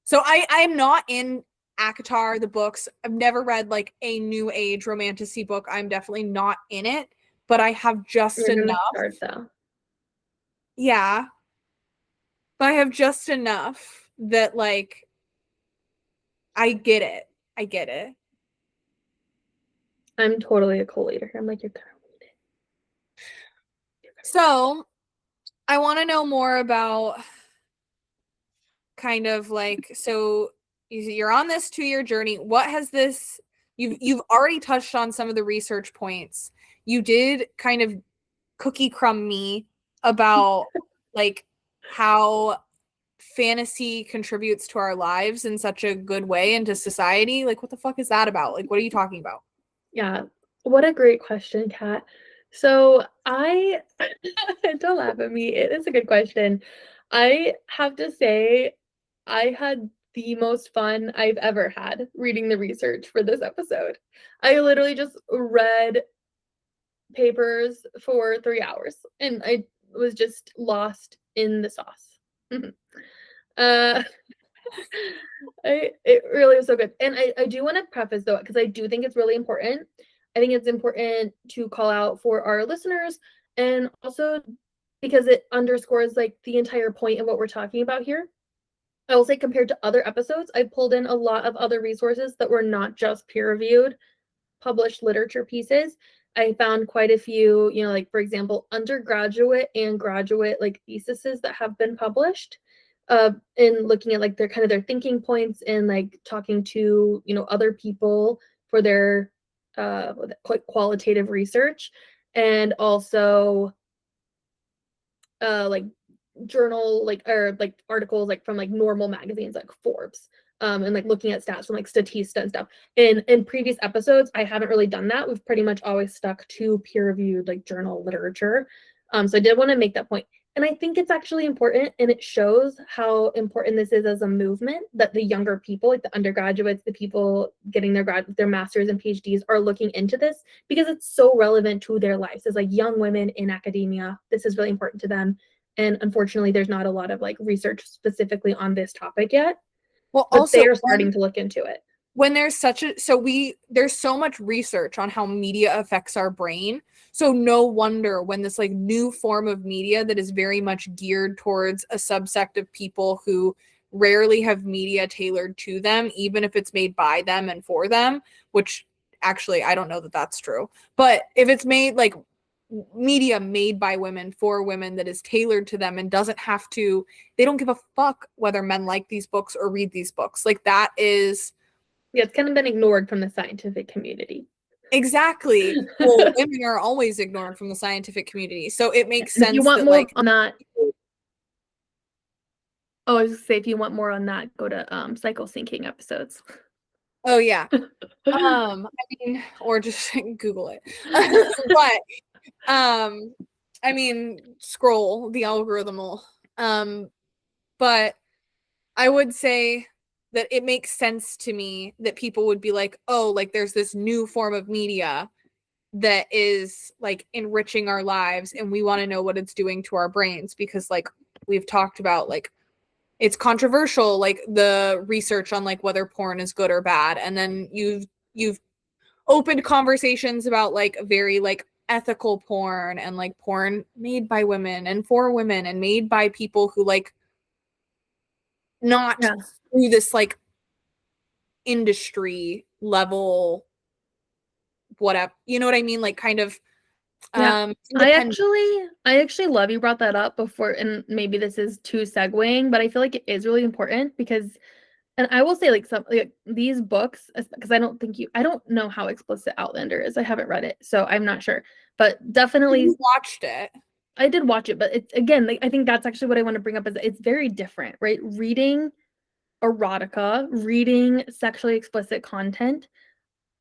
so I'm not in ACOTAR, the books. I've never read like a new age romantasy book. I'm definitely not in it, but I have just You're enough. gonna start though. Yeah, but I have just enough that like I get it. I get it. I'm totally a collator. I'm like, you're gonna read it. So I want to know more about kind of like, so you're on this 2-year journey. What has this, you've already touched on some of the research points. You did kind of cookie crumb me about like how fantasy contributes to our lives in such a good way and to society. Like, what the fuck is that about? Like, what are you talking about? Yeah, what a great question, Kat. So I don't laugh at me. It is a good question. I have to say, I had the most fun I've ever had reading the research for this episode. I literally just read papers for 3 hours and I was just lost in the sauce. uh it really was so good. And I do want to preface though, because I do think it's really important. I think it's important to call out for our listeners, and also because it underscores like the entire point of what we're talking about here. I will say, compared to other episodes, I pulled in a lot of other resources that were not just peer-reviewed, published literature pieces. I found quite a few, like for example, undergraduate and graduate like theses that have been published, in looking at like their thinking points and like talking to other people for their qualitative research, and also like journal or articles from normal magazines like Forbes, and like looking at stats from like Statista and stuff. In previous episodes, I haven't really done that. We've pretty much always stuck to peer-reviewed like journal literature. So I did want to make that point. And I think it's actually important, and it shows how important this is as a movement, that the younger people, like the undergraduates, the people getting their masters and PhDs, are looking into this, because it's so relevant to their lives as like young women in academia. This is really important to them. And unfortunately, there's not a lot of like research specifically on this topic yet. Well, but also they are starting to look into it. When there's there's so much research on how media affects our brain. So no wonder when this like new form of media that is very much geared towards a subsect of people who rarely have media tailored to them, even if it's made by them and for them, which actually I don't know that that's true. But if it's made like media made by women for women that is tailored to them and doesn't have to, they don't give a fuck whether men like these books or read these books. Like that is, yeah, it's kind of been ignored from the scientific community. Exactly. Well, women are always ignored from the scientific community, so it makes sense. If you want that, more like, on that, I was gonna say, if you want more on that, go to cycle syncing episodes. Oh yeah. I mean, or just Google it. But I mean, scroll the algorithmal. But I would say that it makes sense to me that people would be like, oh, like there's this new form of media that is like enriching our lives and we want to know what it's doing to our brains, because like we've talked about, like it's controversial, like the research on like whether porn is good or bad, and then you've opened conversations about like very like ethical porn and like porn made by women and for women and made by people who like not through this like industry level whatever, you know what I mean, like kind of I actually love you brought that up before, and maybe this is too segueing, but I feel like it is really important because, and I will say like some like these books, because I don't know how explicit Outlander is. I haven't read it, so I'm not sure, but definitely you watched it. I did watch it, but it's again, like I think that's actually what I want to bring up, is it's very different, right? Reading erotica, reading sexually explicit content,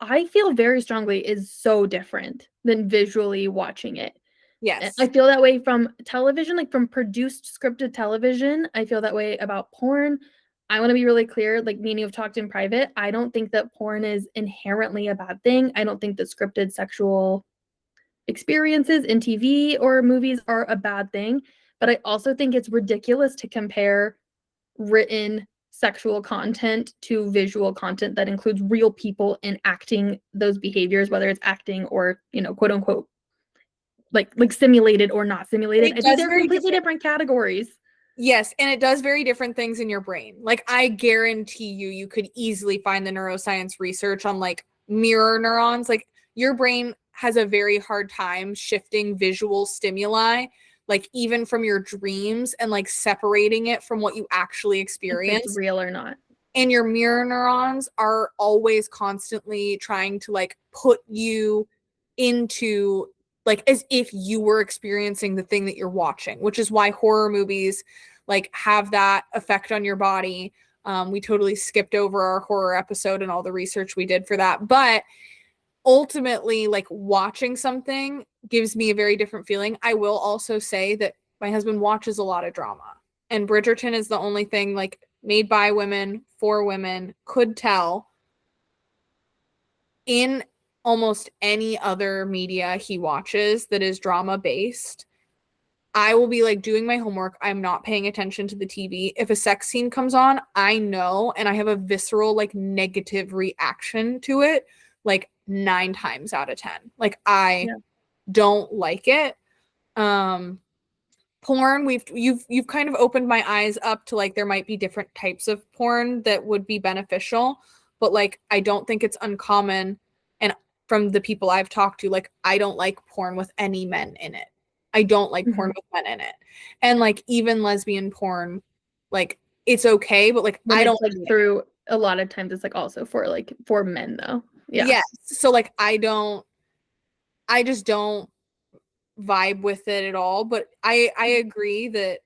I feel very strongly is so different than visually watching it. Yes. I feel that way from television, like from produced scripted television. I feel that way about porn. I want to be really clear, like me and you have talked in private. I don't think that porn is inherently a bad thing. I don't think that scripted sexual experiences in TV or movies are a bad thing. But I also think it's ridiculous to compare written sexual content to visual content that includes real people enacting those behaviors, whether it's acting or, quote unquote, like simulated or not simulated. I think they're completely different categories. Yes, and it does very different things in your brain. Like I guarantee you could easily find the neuroscience research on like mirror neurons. Like your brain has a very hard time shifting visual stimuli like even from your dreams, and like separating it from what you actually If experience. it's real or not. And your mirror neurons are always constantly trying to like put you into like as if you were experiencing the thing that you're watching, which is why horror movies like have that effect on your body. We totally skipped over our horror episode and all the research we did for that, but ultimately like watching something gives me a very different feeling. I will also say that my husband watches a lot of drama, and Bridgerton is the only thing like made by women for women. Could tell in almost any other media he watches that is drama based, I will be like doing my homework. I'm not paying attention to the TV. If a sex scene comes on, I know, and I have a visceral, like, negative reaction to it, like 9 times out of 10. Like, I don't like it. Porn, you've kind of opened my eyes up to like there might be different types of porn that would be beneficial, but like I don't think it's uncommon. And from the people I've talked to, like I don't like porn with any men in it. I don't like porn with men in it. And like even lesbian porn, like it's okay, but like When I don't like through a lot of times it's like also for men though. Yeah. Yes. So like I just don't vibe with it at all. But I agree that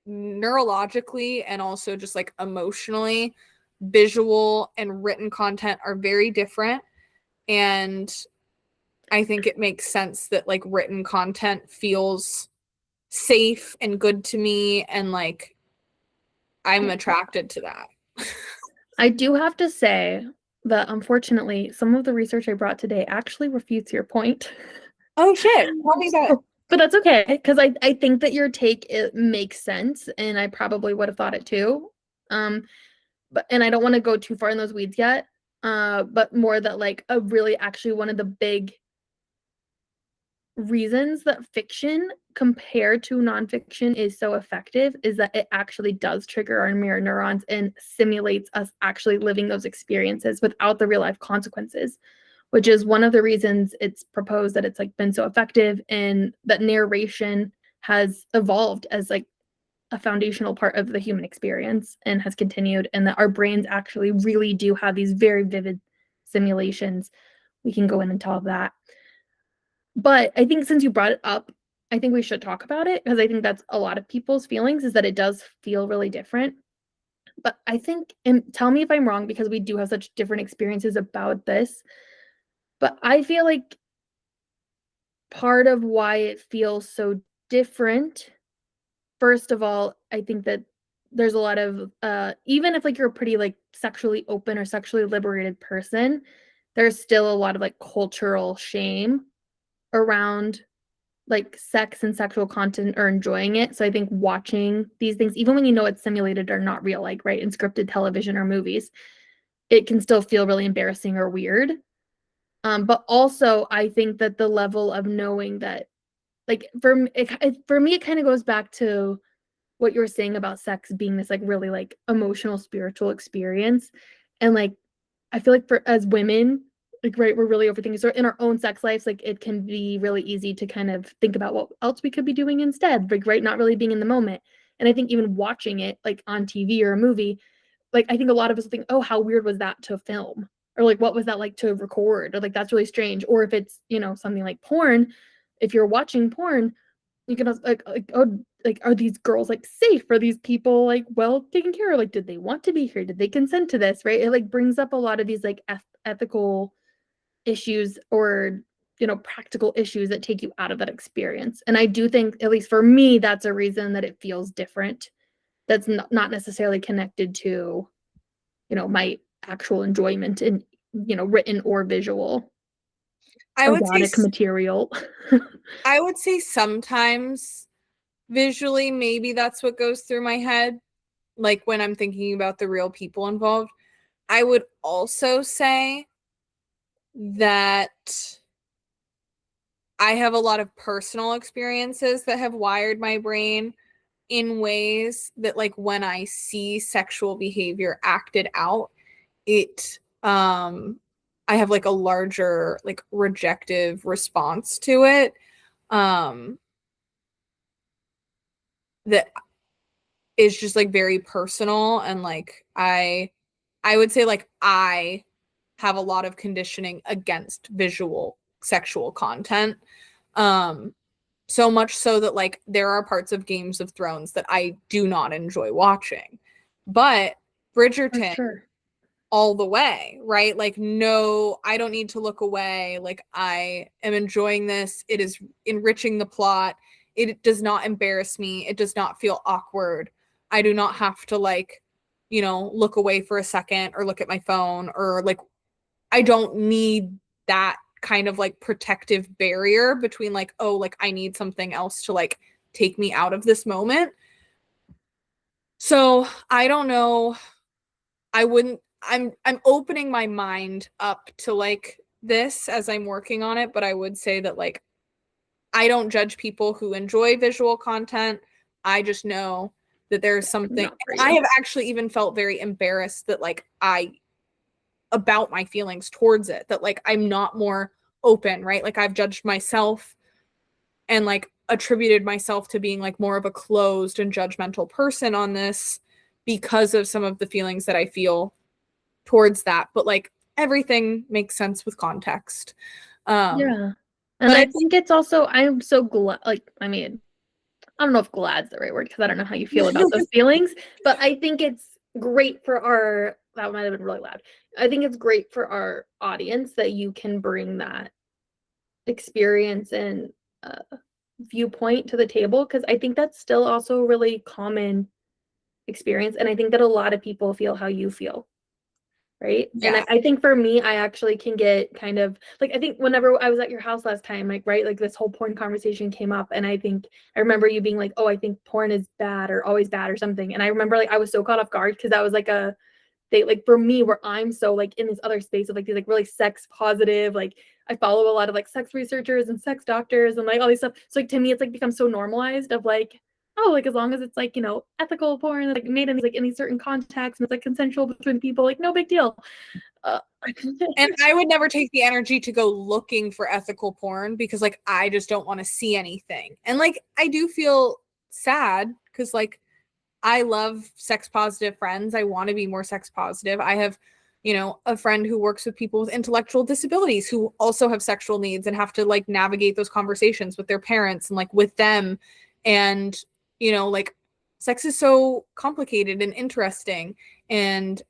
neurologically and also just like emotionally, visual and written content are very different. And I think it makes sense that like written content feels safe and good to me, and like I'm attracted to that. I do have to say that unfortunately some of the research I brought today actually refutes your point. Oh shit. Tell me about it. But that's okay, because I think that your take it makes sense, and I probably would have thought it too. But and I don't want to go too far in those weeds yet. But more that like a really actually one of the big reasons that fiction compared to nonfiction is so effective is that it actually does trigger our mirror neurons and simulates us actually living those experiences without the real life consequences, which is one of the reasons it's proposed that it's like been so effective, and that narration has evolved as like a foundational part of the human experience and has continued, and that our brains actually really do have these very vivid simulations. We can go into all of that. But I think since you brought it up, I think we should talk about it, because I think that's a lot of people's feelings, is that it does feel really different. But I think, and tell me if I'm wrong, because we do have such different experiences about this, but I feel like part of why it feels so different, first of all, I think that there's a lot of even if like you're a pretty like sexually open or sexually liberated person, there's still a lot of like cultural shame around like sex and sexual content or enjoying it. So I think watching these things, even when you know it's simulated or not real, like right in scripted television or movies, it can still feel really embarrassing or weird. But also I think that the level of knowing that, like for me, it kind of goes back to what you were saying about sex being this like really like emotional, spiritual experience, and like I feel like for as women, like right, we're really overthinking. So in our own sex lives, like it can be really easy to kind of think about what else we could be doing instead, like right, not really being in the moment. And I think even watching it like on TV or a movie, like I think a lot of us think, oh, how weird was that to film? Or like what was that like to record? Or like that's really strange. Or if it's, you know, something like porn, if you're watching porn, you can also like oh, like are these girls like safe? Are these people like well taken care of? Like did they want to be here? Did they consent to this? Right? It like brings up a lot of these like ethical issues, or you know, practical issues that take you out of that experience. And I do think, at least for me, that's a reason that it feels different. That's not necessarily connected to, you know, my actual enjoyment in, you know, written or visual I would say erotic material. I would say sometimes visually, maybe that's what goes through my head, like when I'm thinking about the real people involved. I would also say that I have a lot of personal experiences that have wired my brain in ways that, like, when I see sexual behavior acted out, it I have like a larger like rejective response to it. that is just like very personal, and like I would say like I have a lot of conditioning against visual sexual content. So much so that like there are parts of Games of Thrones that I do not enjoy watching. But Bridgerton, sure. all the way, right? Like, no, I don't need to look away. Like, I am enjoying this. It is enriching the plot. It does not embarrass me. It does not feel awkward. I do not have to like, look away for a second or look at my phone, or like I don't need that kind of like protective barrier between like, oh, like I need something else to like take me out of this moment. So I don't know. I'm opening my mind up to like this as I'm working on it, but I would say that like I don't judge people who enjoy visual content. I just know that there's something. I have actually even felt very embarrassed that like about my feelings towards it, that like I'm not more open, right? Like I've judged myself and like attributed myself to being like more of a closed and judgmental person on this because of some of the feelings that I feel towards that. But like everything makes sense with context. Yeah. And I think it's also, I'm so glad, like, I mean, I don't know if glad's the right word because I don't know how you feel about those feelings, but I think it's great for that might have been really loud. I think it's great for our audience that you can bring that experience and viewpoint to the table, because I think that's still also a really common experience. And I think that a lot of people feel how you feel. Right. Yeah. And I think for me, I actually can get kind of like, I think whenever I was at your house last time, like, right, like this whole porn conversation came up. And I think I remember you being like, oh, I think porn is bad or always bad or something. And I remember like I was so caught off guard because that was like like for me, where I'm so like in this other space of like these like really sex positive, like I follow a lot of like sex researchers and sex doctors and like all these stuff. So like to me, it's like become so normalized of like, oh, like as long as it's like, ethical porn, like made in like any certain context and it's like consensual between people, like no big deal. And I would never take the energy to go looking for ethical porn because like I just don't want to see anything. And like I do feel sad because like I love sex positive friends. I want to be more sex positive. I have, a friend who works with people with intellectual disabilities who also have sexual needs and have to like navigate those conversations with their parents and like with them. And, like sex is so complicated and interesting. And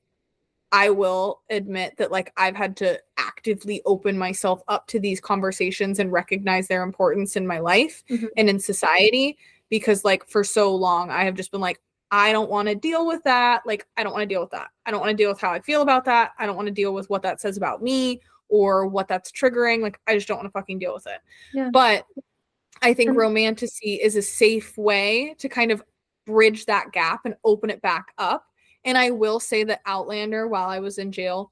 I will admit that like I've had to actively open myself up to these conversations and recognize their importance in my life and in society, because like for so long I have just been like, I don't want to deal with that. Like, I don't want to deal with that. I don't want to deal with how I feel about that. I don't want to deal with what that says about me or what that's triggering. Like, I just don't want to fucking deal with it. Yeah. But I think romantasy is a safe way to kind of bridge that gap and open it back up. And I will say that Outlander, while I was in jail,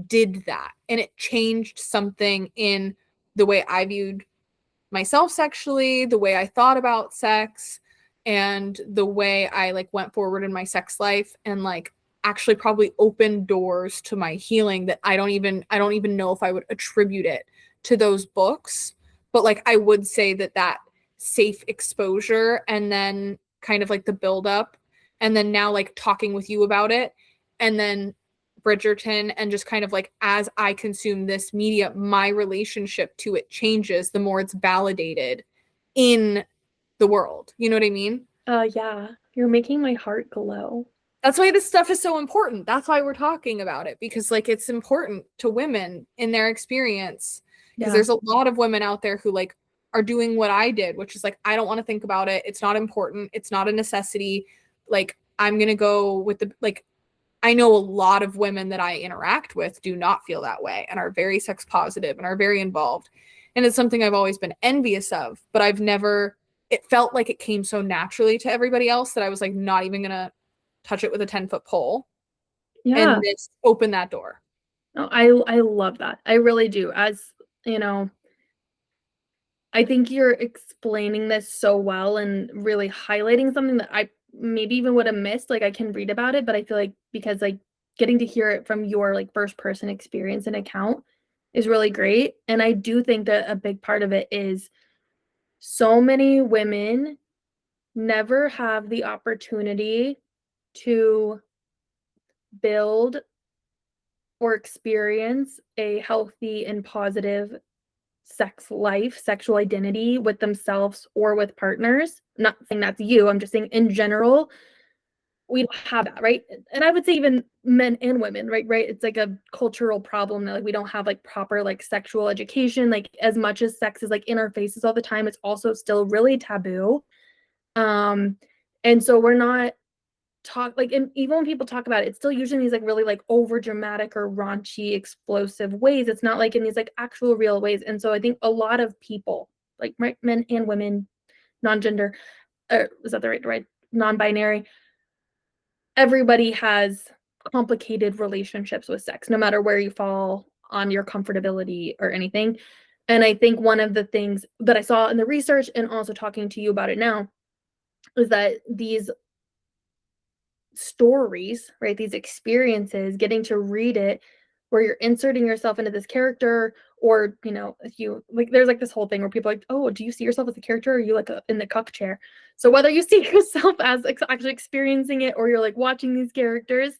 did that. And it changed something in the way I viewed myself sexually, the way I thought about sex, and the way I like went forward in my sex life, and like actually probably opened doors to my healing that I don't even know if I would attribute it to those books. But like I would say that safe exposure, and then kind of like the build up, and then now like talking with you about it, and then Bridgerton, and just kind of like as I consume this media, my relationship to it changes the more it's validated in the world. You know what I mean? Yeah. You're making my heart glow. That's why this stuff is so important. That's why we're talking about it, because like it's important to women in their experience. Because there's a lot of women out there who like are doing what I did, which is like, I don't want to think about it. It's not important. It's not a necessity. Like, I'm going to go with the, like, I know a lot of women that I interact with do not feel that way and are very sex positive and are very involved. And it's something I've always been envious of, but it felt like it came so naturally to everybody else that I was like, not even going to touch it with a 10-foot pole. Yeah. And this opened that door. No, I love that. I really do. As I think you're explaining this so well and really highlighting something that I maybe even would have missed. Like I can read about it, but I feel like because like getting to hear it from your like first person experience and account is really great. And I do think that a big part of it is so many women never have the opportunity to build or experience a healthy and positive sex life, sexual identity with themselves or with partners. I'm not saying that's you, I'm just saying in general, we don't have that, right? And I would say even men and women, right? It's like a cultural problem that like we don't have like proper like sexual education. Like as much as sex is like in our faces all the time, it's also still really taboo. And so we're not like, and even when people talk about it, it's still usually in these like really like over dramatic or raunchy, explosive ways. It's not like in these like actual real ways. And so I think a lot of people, like men and women, non-gender, is that the right non-binary, everybody has complicated relationships with sex, no matter where you fall on your comfortability or anything. And I think one of the things that I saw in the research and also talking to you about it now is that these stories, right, these experiences, getting to read it where you're inserting yourself into this character, or if you like, there's like this whole thing where people are like, oh, do you see yourself as a character, or are you like in the cuck chair? So whether you see yourself as actually experiencing it or you're like watching these characters,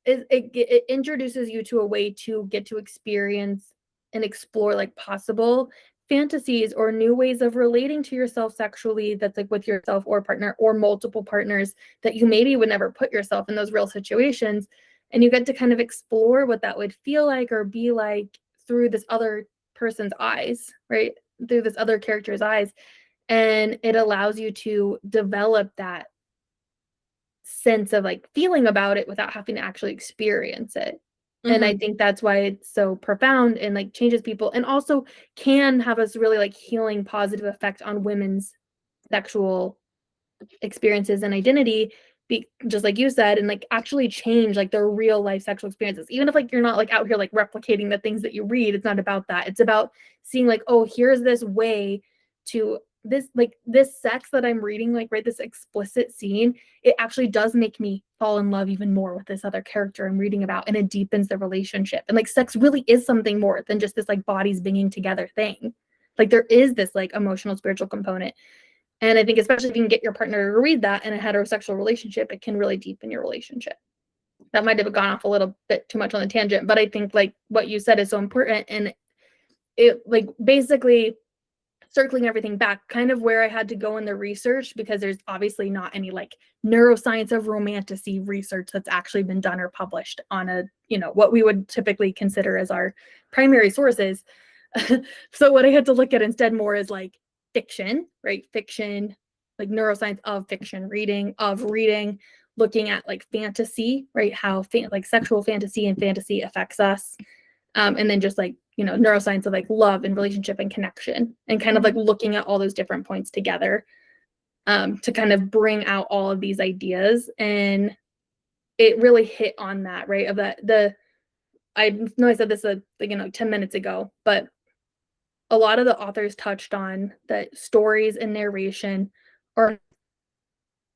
it introduces you to a way to get to experience and explore like possible fantasies or new ways of relating to yourself sexually, that's like with yourself or partner or multiple partners, that you maybe would never put yourself in those real situations. And you get to kind of explore what that would feel like or be like through this other person's eyes, right? Through this other character's eyes. And it allows you to develop that sense of like feeling about it without having to actually experience it. And I think that's why it's so profound and like changes people, and also can have this really like healing positive effect on women's sexual experiences and identity, just like you said, and like actually change like their real life sexual experiences. Even if like you're not like out here like replicating the things that you read, it's not about that. It's about seeing like, oh, here's this way to this sex that I'm reading, like, right, this explicit scene, it actually does make me fall in love even more with this other character I'm reading about, and it deepens the relationship. And like sex really is something more than just this like bodies binging together thing. Like there is this like emotional spiritual component. And I think especially if you can get your partner to read that in a heterosexual relationship, it can really deepen your relationship. That might have gone off a little bit too much on the tangent, but I think like what you said is so important. And it like basically circling everything back, kind of where I had to go in the research, because there's obviously not any like neuroscience of romantasy research that's actually been done or published on a, what we would typically consider as our primary sources. So what I had to look at instead more is like fiction, right? Fiction, like neuroscience of fiction, reading, looking at like fantasy, right? How like sexual fantasy and fantasy affects us. And then just like, neuroscience of like love and relationship and connection, and kind of like looking at all those different points together to kind of bring out all of these ideas. And it really hit on that, right? Of that, I know I said this 10 minutes ago, but a lot of the authors touched on that stories and narration are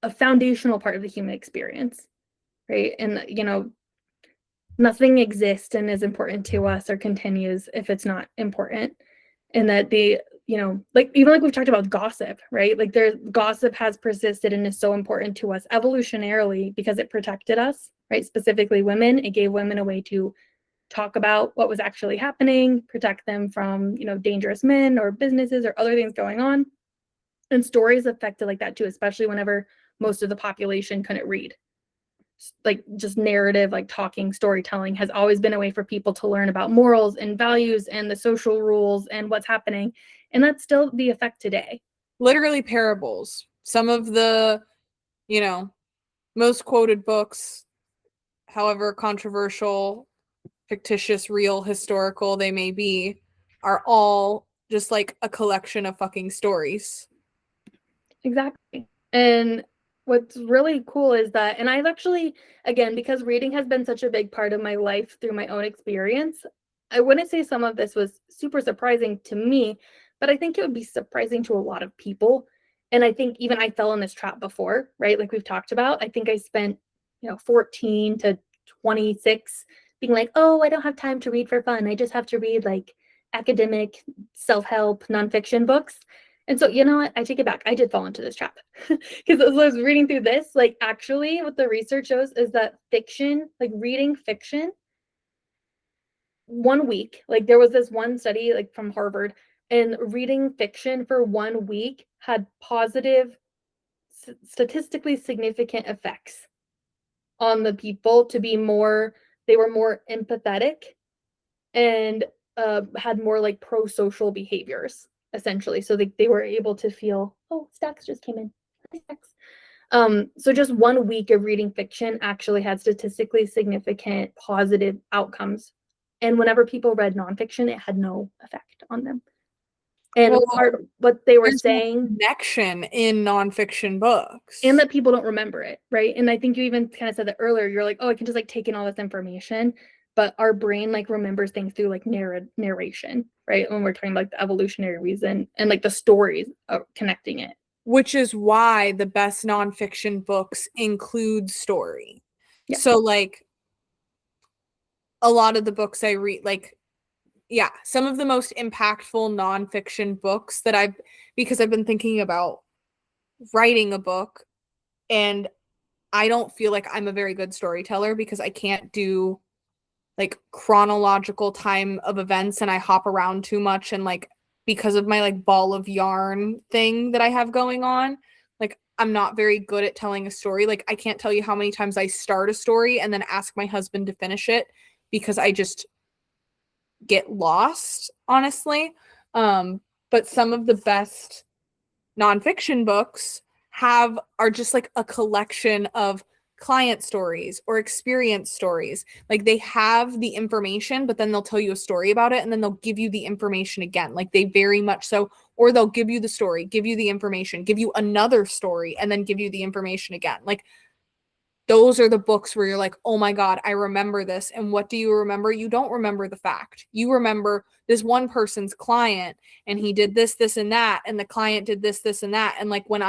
a foundational part of the human experience, right? And, nothing exists and is important to us or continues if it's not important. And that like even like we've talked about gossip, right? Like gossip has persisted and is so important to us evolutionarily because it protected us, right? Specifically women. It gave women a way to talk about what was actually happening, protect them from, dangerous men or businesses or other things going on. And stories affected like that too, especially whenever most of the population couldn't read. Like just narrative, like talking, storytelling has always been a way for people to learn about morals and values and the social rules and what's happening. And that's still the effect today. Literally parables. Some of the, most quoted books, however controversial, fictitious, real, historical they may be, are all just like a collection of fucking stories. Exactly. And what's really cool is that, and I've actually, again, because reading has been such a big part of my life through my own experience, I wouldn't say some of this was super surprising to me, but I think it would be surprising to a lot of people. And I think even I fell in this trap before, right? Like we've talked about, I think I spent, 14 to 26 being like, oh, I don't have time to read for fun. I just have to read like academic self-help nonfiction books. And so, you know what? I take it back. I did fall into this trap because as I was reading through this, like actually what the research shows is that fiction, like reading fiction, 1 week, like there was this one study like from Harvard, and reading fiction for 1 week had positive, statistically significant effects on the people to be more, they were more empathetic and had more like pro-social behaviors, essentially. So they were able to feel, oh, Stacks just came in. Stacks. So just 1 week of reading fiction actually had statistically significant positive outcomes. And whenever people read nonfiction, it had no effect on them. And Well, what they were there's no saying, connection in nonfiction books. and that people don't remember it, right? And I think you even kind of said that earlier. You're like, oh, I can just like take in all this information, but our brain like remembers things through like narration, right? When we're talking about like the evolutionary reason and like the stories of connecting it. Which is why the best nonfiction books include story. Yeah. So like a lot of the books I read, like, yeah, some of the most impactful nonfiction books that because I've been thinking about writing a book, and I don't feel like I'm a very good storyteller because I can't do like chronological time of events, and I hop around too much, and like because of my like ball of yarn thing that I have going on, like I'm not very good at telling a story. Like I can't tell you how many times I start a story and then ask my husband to finish it because I just get lost, honestly. But some of the best nonfiction books are just like a collection of client stories or experience stories. Like they have the information, but then they'll tell you a story about it, and then they'll give you the information again. Like they very much so, or they'll give you the story, give you the information, give you another story, and then give you the information again. Like those are the books where you're like, oh my God, I remember this. And what do you remember? You don't remember the fact. You remember this one person's client, and he did this, this, and that. And the client did this, this, and that. And like when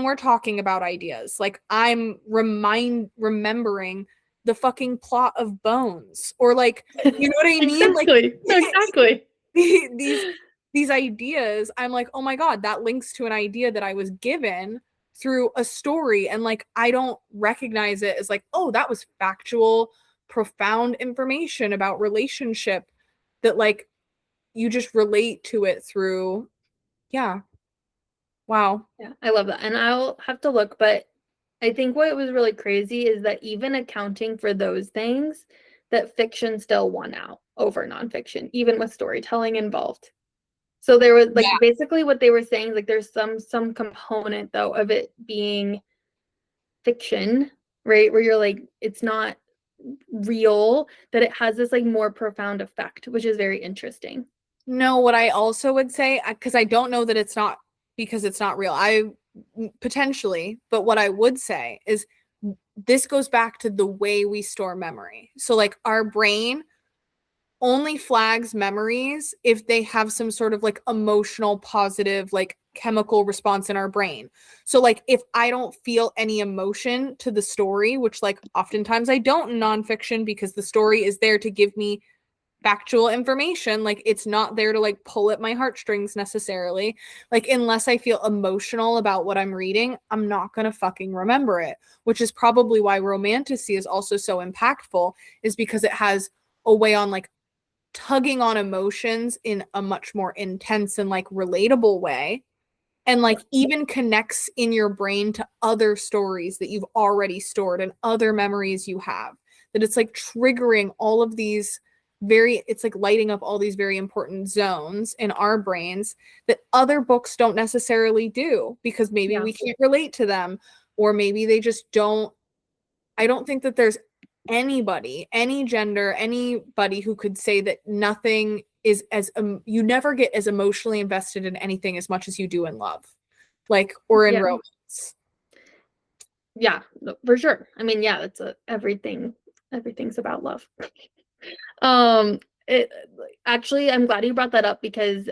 we're talking about ideas, like I'm remembering the fucking plot of Bones, or like, you know what I mean? Exactly. Like Exactly. these ideas, I'm like, oh my God, that links to an idea that I was given through a story, and like I don't recognize it as like, oh, that was factual, profound information about relationship that like you just relate to it through. Yeah. Wow. Yeah, I love that. And I'll have to look, but I think what was really crazy is that even accounting for those things, that fiction still won out over nonfiction, even with storytelling involved. So there was like basically what they were saying, like there's some component though of it being fiction, right? Where you're like, it's not real, that it has this like more profound effect, which is very interesting. No, what I also would say, because I don't know that it's not because it's not real. I potentially, but what I would say is this goes back to the way we store memory. So like our brain only flags memories if they have some sort of like emotional positive like chemical response in our brain. So like if I don't feel any emotion to the story, which like oftentimes I don't in nonfiction because the story is there to give me factual information, like it's not there to like pull at my heartstrings necessarily, like unless I feel emotional about what I'm reading, I'm not gonna fucking remember it, which is probably why romantasy is also so impactful, is because it has a way on like tugging on emotions in a much more intense and like relatable way, and like even connects in your brain to other stories that you've already stored and other memories you have, that it's like triggering all of these it's like lighting up all these very important zones in our brains that other books don't necessarily do, because maybe we can't relate to them, or maybe they just don't. I don't think that there's anybody, any gender, anybody who could say that nothing is as you never get as emotionally invested in anything as much as you do in love, like, or in romance. Yeah, for sure. I mean, yeah, that's everything's about love. It actually, I'm glad you brought that up because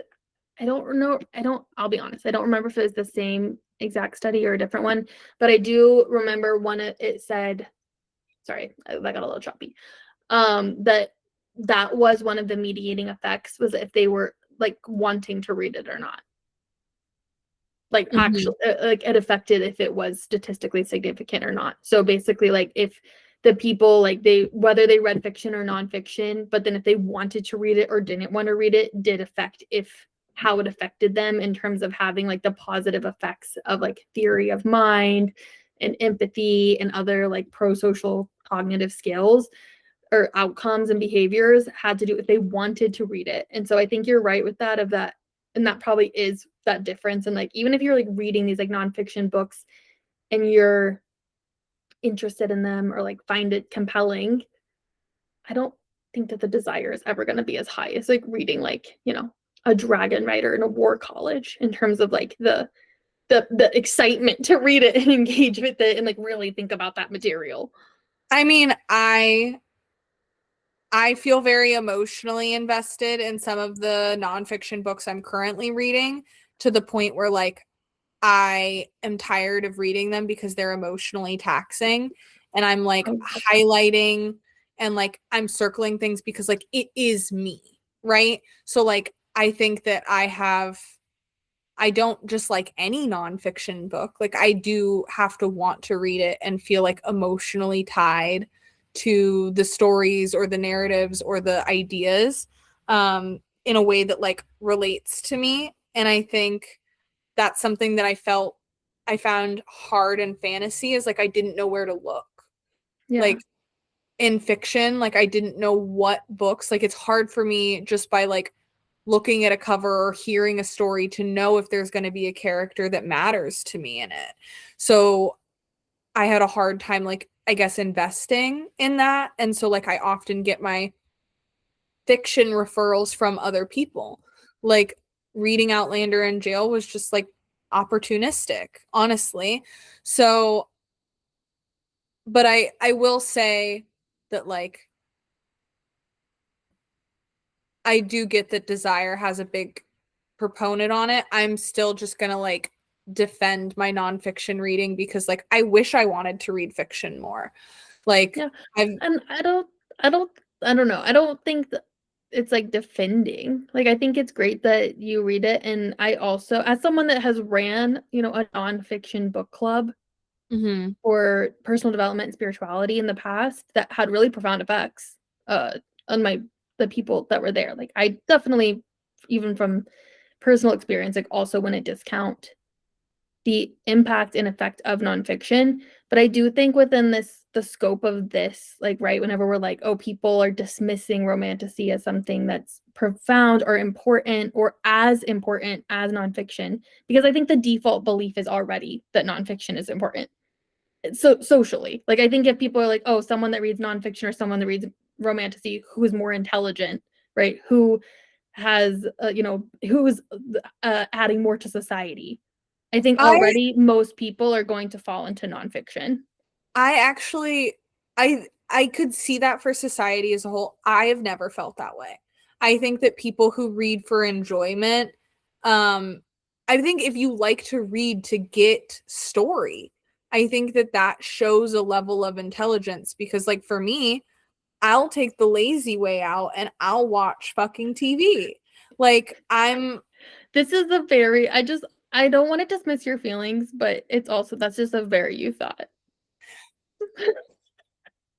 I'll be honest, I don't remember if it was the same exact study or a different one, but I do remember one, it said, sorry, that got a little choppy, that was one of the mediating effects, was if they were like wanting to read it or not. like actually like it affected if it was statistically significant or not. So basically, like if the people like whether they read fiction or nonfiction, but then if they wanted to read it or didn't want to read it, did affect how it affected them in terms of having like the positive effects of like theory of mind and empathy and other like pro-social cognitive skills or outcomes and behaviors had to do if they wanted to read it. And so I think you're right with that, and that probably is that difference. And like even if you're like reading these like nonfiction books and you're interested in them or like find it compelling, I don't think that the desire is ever going to be as high as like reading like, a dragon rider in a war college in terms of like the excitement to read it and engage with it and like really think about that material. I mean, I feel very emotionally invested in some of the nonfiction books I'm currently reading, to the point where like I am tired of reading them because they're emotionally taxing, and I'm like highlighting and like I'm circling things because like it is me, right? So like I think that I don't just like any nonfiction book. Like I do have to want to read it and feel like emotionally tied to the stories or the narratives or the ideas in a way that like relates to me. And I think that's something that I found hard in fantasy, is like I didn't know where to look. Yeah. Like in fiction, like I didn't know what books, like it's hard for me just by like looking at a cover or hearing a story to know if there's going to be a character that matters to me in it. So I had a hard time, like, I guess, investing in that. And so, like, I often get my fiction referrals from other people. Like, reading Outlander in jail was just like opportunistic, honestly. So, but I will say that, like, I do get that desire has a big proponent on it. I'm still just gonna like defend my nonfiction reading because like I wish I wanted to read fiction more. Like Yeah. I've And I don't know. I don't think that it's like defending. Like I think it's great that you read it. And I also, as someone that has ran, a nonfiction book club Mhm. for personal development and spirituality in the past that had really profound effects on the people that were there. Like I definitely, even from personal experience, like also want to discount the impact and effect of nonfiction. But I do think within the scope of this, like, right, whenever we're like, oh, people are dismissing romantasy as something that's profound or important or as important as nonfiction, because I think the default belief is already that nonfiction is important. So socially, like, I think if people are like, oh, someone that reads nonfiction or someone that reads romantasy who is more intelligent, right, who has, who's adding more to society, I think I already most people are going to fall into nonfiction. I actually I could see that for society as a whole. I have never felt that way. I think that people who read for enjoyment, I think if you like to read to get story, I think that that shows a level of intelligence, because like for me, I'll take the lazy way out and I'll watch fucking TV. Like This is a very, I don't want to dismiss your feelings, but it's also, that's just a very you thought.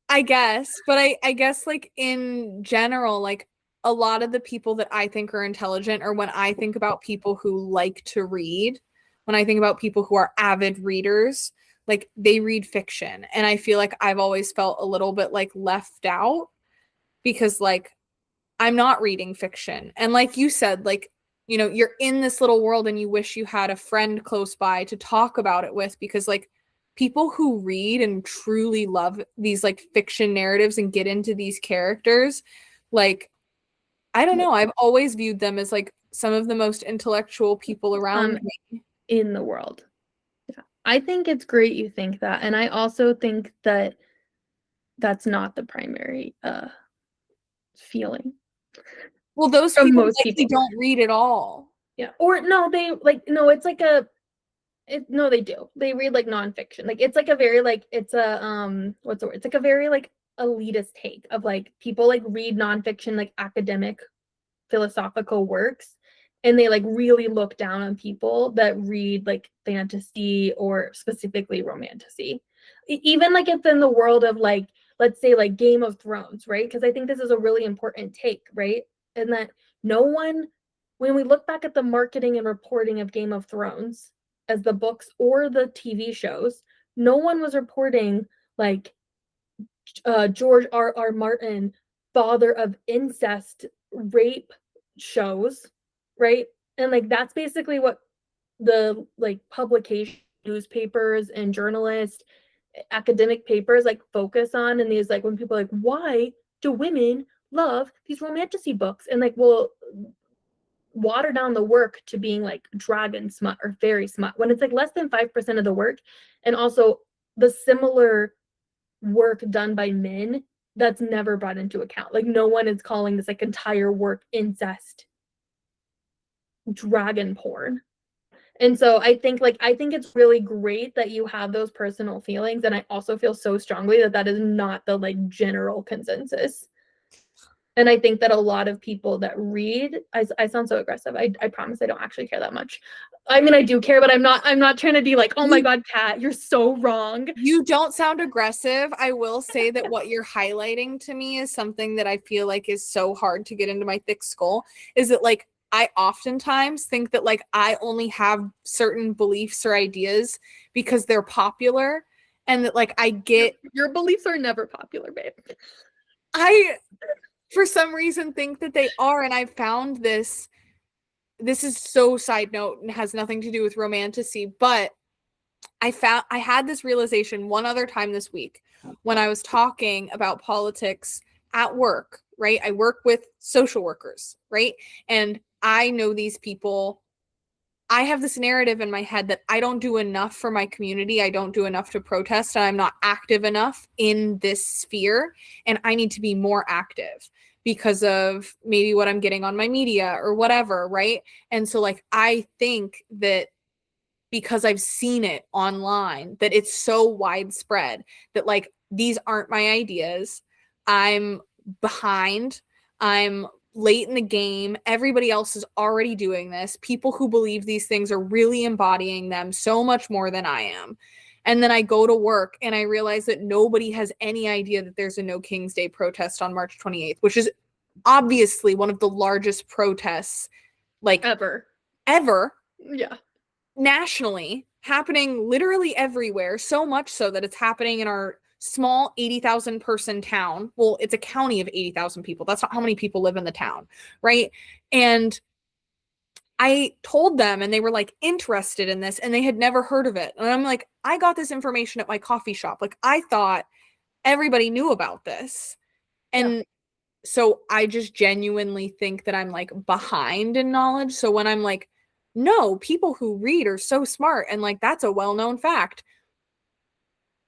I guess, but I guess like in general, like a lot of the people that I think are intelligent, or when I think about people who like to read, when I think about people who are avid readers, like they read fiction. And I feel like I've always felt a little bit like left out because like I'm not reading fiction. And like you said, like, you're in this little world and you wish you had a friend close by to talk about it with, because like people who read and truly love these like fiction narratives and get into these characters, like, I don't know, I've always viewed them as like some of the most intellectual people around me. In the world. Yeah. I think it's great you think that. And I also think that that's not the primary feeling Well, those from people most likely people. don't read at all. Yeah. Or no, they like, no, it's like no, they do. They read like nonfiction. Like it's like a very like it's a what's the word? It's like a very like elitist take of like people like read nonfiction, like academic philosophical works, and they like really look down on people that read like fantasy or specifically romantasy. Even like if in the world of like, let's say like Game of Thrones, right? Because I think this is a really important take, right? And that no one, when we look back at the marketing and reporting of Game of Thrones as the books or the TV shows, no one was reporting like George R. Martin, father of incest, rape shows, right? And like that's basically what the like publication newspapers and journalists, academic papers like focus on. And these like when people are like, why do women love these romantasy books? And like, well, water down the work to being like dragon smut or fairy smut when it's like less than 5% of the work. And also the similar work done by men that's never brought into account. Like no one is calling this like entire work incest, dragon porn. And so I think it's really great that you have those personal feelings, and I also feel so strongly that that is not the like general consensus. And I think that a lot of people that read, I sound so aggressive. I promise I don't actually care that much. I mean, I do care, but I'm not trying to be like, oh my God, Kat, you're so wrong. You don't sound aggressive. I will say that what you're highlighting to me is something that I feel like is so hard to get into my thick skull, is that like I oftentimes think that like I only have certain beliefs or ideas because they're popular, and that like I get your beliefs are never popular, babe. I for some reason think that they are, and I found this is so side note and has nothing to do with romantasy, but I had this realization one other time this week when I was talking about politics at work, right? I work with social workers, right? And I know these people. I have this narrative in my head that I don't do enough for my community. I don't do enough to protest, and I'm not active enough in this sphere, and I need to be more active because of maybe what I'm getting on my media or whatever, right? And so like I think that because I've seen it online, that it's so widespread that like these aren't my ideas. I'm behind. I'm late in the game. Everybody else is already doing this. People who believe these things are really embodying them so much more than I am. And then I go to work and I realize that nobody has any idea that there's a No King's Day protest on March 28th, which is obviously one of the largest protests like ever. Yeah. Nationally, happening literally everywhere, so much so that it's happening in our small 80,000 person town. Well, it's a county of 80,000 people. That's not how many people live in the town, right? And I told them, and they were like interested in this, and they had never heard of it. And I'm like, I got this information at my coffee shop. Like, I thought everybody knew about this. And so I just genuinely think that I'm like behind in knowledge. So when I'm like, no, people who read are so smart, and like that's a well-known fact,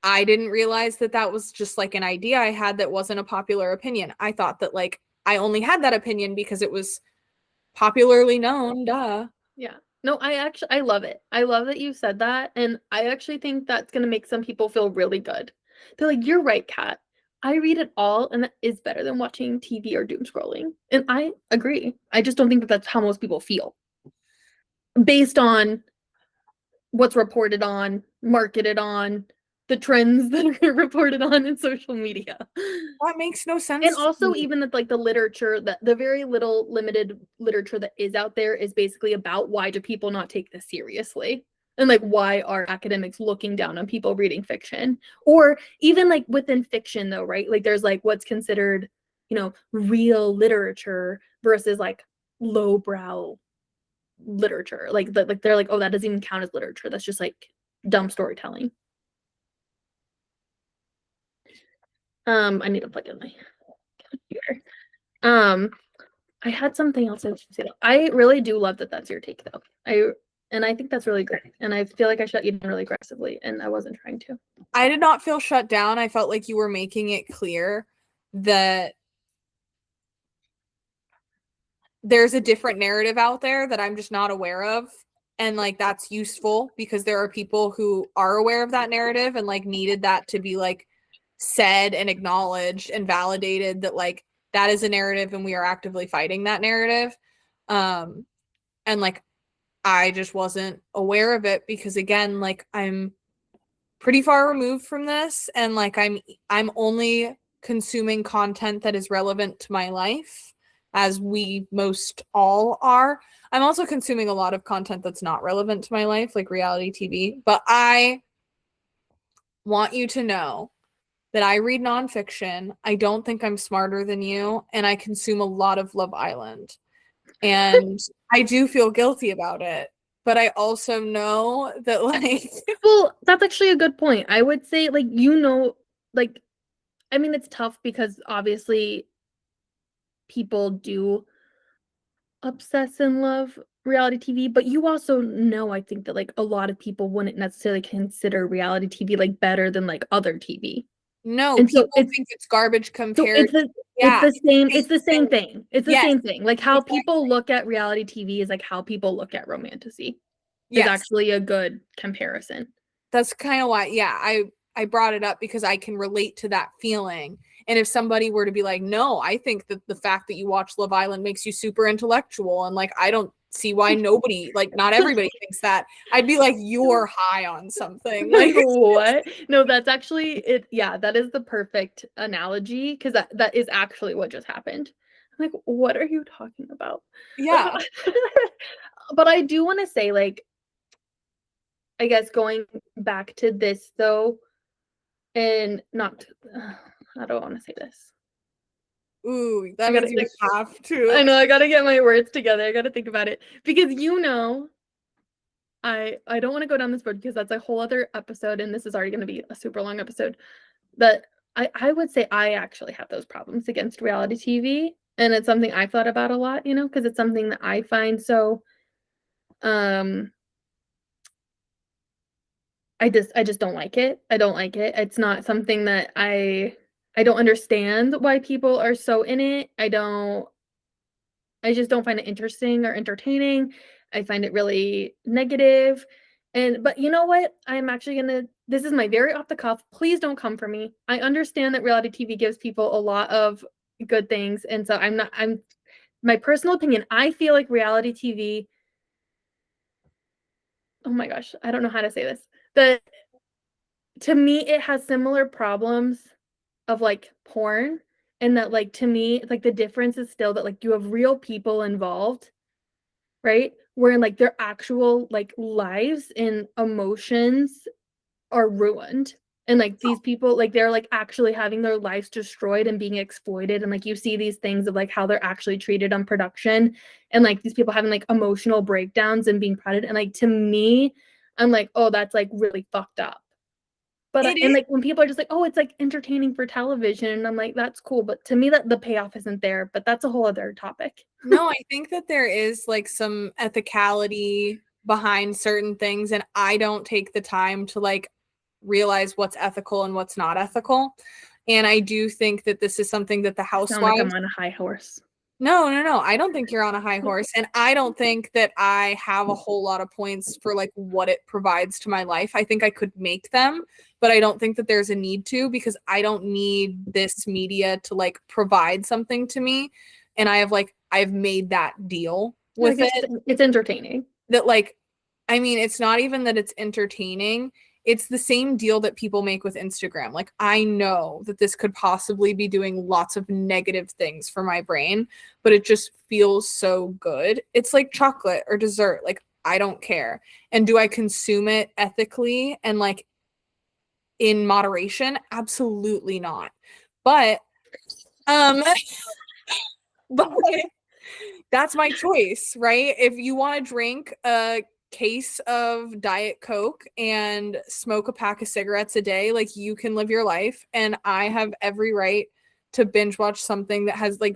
I didn't realize that that was just like an idea I had that wasn't a popular opinion. I thought that like I only had that opinion because it was popularly known, duh. Yeah. No, I love it. I love that you said that, and I actually think that's going to make some people feel really good. They're like, you're right, Kat. I read it all, and that is better than watching TV or doom scrolling. And I agree. I just don't think that that's how most people feel based on what's reported on, marketed on, the trends that are reported on in social media. That makes no sense. And also even that like the literature, that the very little limited literature that is out there is basically about why do people not take this seriously? And like why are academics looking down on people reading fiction? Or even like within fiction though, right? Like there's like what's considered, you know, real literature versus like lowbrow literature. Like they're like, oh, that doesn't even count as literature. That's just like dumb storytelling. I need to plug in my computer. I had something else I was say. I really do love that that's your take though. I think that's really great. And I feel like I shut you down really aggressively, and I wasn't trying to. I did not feel shut down. I felt like you were making it clear that there's a different narrative out there that I'm just not aware of. And like that's useful because there are people who are aware of that narrative and like needed that to be like said and acknowledged and validated that like that is a narrative and we are actively fighting that narrative. And like I just wasn't aware of it because again, like I'm pretty far removed from this and like I'm only consuming content that is relevant to my life as we most all are. I'm also consuming a lot of content that's not relevant to my life, like reality TV, but I want you to know that I read nonfiction. I don't think I'm smarter than you, and I consume a lot of Love Island. And I do feel guilty about it, but I also know that like Well, that's actually a good point. I would say, like, like, I mean, it's tough because obviously people do obsess and love reality TV, but you also know, I think that like a lot of people wouldn't necessarily consider reality TV like better than like other TV. no, And so people think it's garbage compared. it's the Yeah, it's the same thing. It's the yes, same thing. Like how exactly. people look at reality TV is like how people look at romantasy. Is Yes, actually a good comparison. that's kind of why. Yeah, I brought it up because I can relate to that feeling. And if somebody were to be like, no, I think that the fact that you watch Love Island makes you super intellectual, and like I don't see why nobody, like not everybody thinks that, I'd be like, you're high on something. Like Like, what? No, that's actually it. Yeah, that is the perfect analogy because that is actually what just happened. I'm like, what are you talking about? yeah, But I do want to say, like, I guess going back to this though, and not, I don't want to say this. ooh, that I gotta, means you have to. I know I gotta get my words together. I gotta think about it because I don't want to go down this road because that's a whole other episode, and this is already going to be a super long episode. But I would say I actually have those problems against reality TV, and it's something I've thought about a lot, because it's something that I find so um I just don't like it. I don't like it. It's not something that I don't understand why people are so in it. I just don't find it interesting or entertaining. I find it really negative. But you know what? I'm actually gonna this is my very off the cuff. Please don't come for me. I understand that reality TV gives people a lot of good things. And so I'm my personal opinion, I feel like reality TV, oh my gosh, I don't know how to say this. The To me, it has similar problems of like porn. And that like to me, like the difference is still that like you have real people involved, right? Where like their actual like lives and emotions are ruined. And like these people, like they're like actually having their lives destroyed and being exploited. And like you see these things of like how they're actually treated on production and like these people having like emotional breakdowns and being prodded. And like to me, I'm like, oh, that's like really fucked up. But It and is. like when people are just like, oh, it's like entertaining for television, and I'm like, that's cool. But to me, that the payoff isn't there. But that's a whole other topic. No, I think that there is like some ethicality behind certain things, and I don't take the time to like realize what's ethical and what's not ethical. And I do think that this is something that the I sound like I'm housewives. on a high horse. No. I don't think you're on a high horse. And I don't think that I have a whole lot of points for like what it provides to my life. I think I could make them, but I don't think that there's a need to because I don't need this media to like provide something to me. And I've made that deal Yeah, I with guess it it's entertaining. that like, I mean, it's not even that it's entertaining. It's the same deal that people make with Instagram. Like, I know that this could possibly be doing lots of negative things for my brain, but it just feels so good. It's like chocolate or dessert. Like, I don't care. And do I consume it ethically and like in moderation? Absolutely not. But, um, but that's my choice, right? If you want to drink a case of Diet Coke and smoke a pack of cigarettes a day, like you can live your life. And I have every right to binge watch something that has like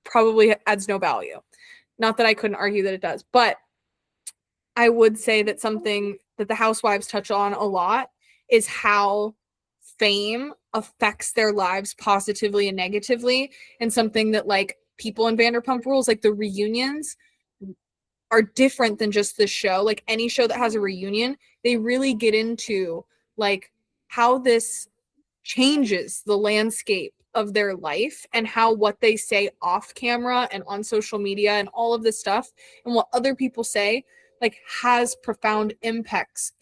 probably adds no value. Not that I couldn't argue that it does, but I would say that something that the housewives touch on a lot is how fame affects their lives positively and negatively. And something that like people in Vanderpump Rules, like the reunions, are different than just this show. Like any show that has a reunion, they really get into like how this changes the landscape of their life and how what they say off camera and on social media and all of this stuff and what other people say like has profound impacts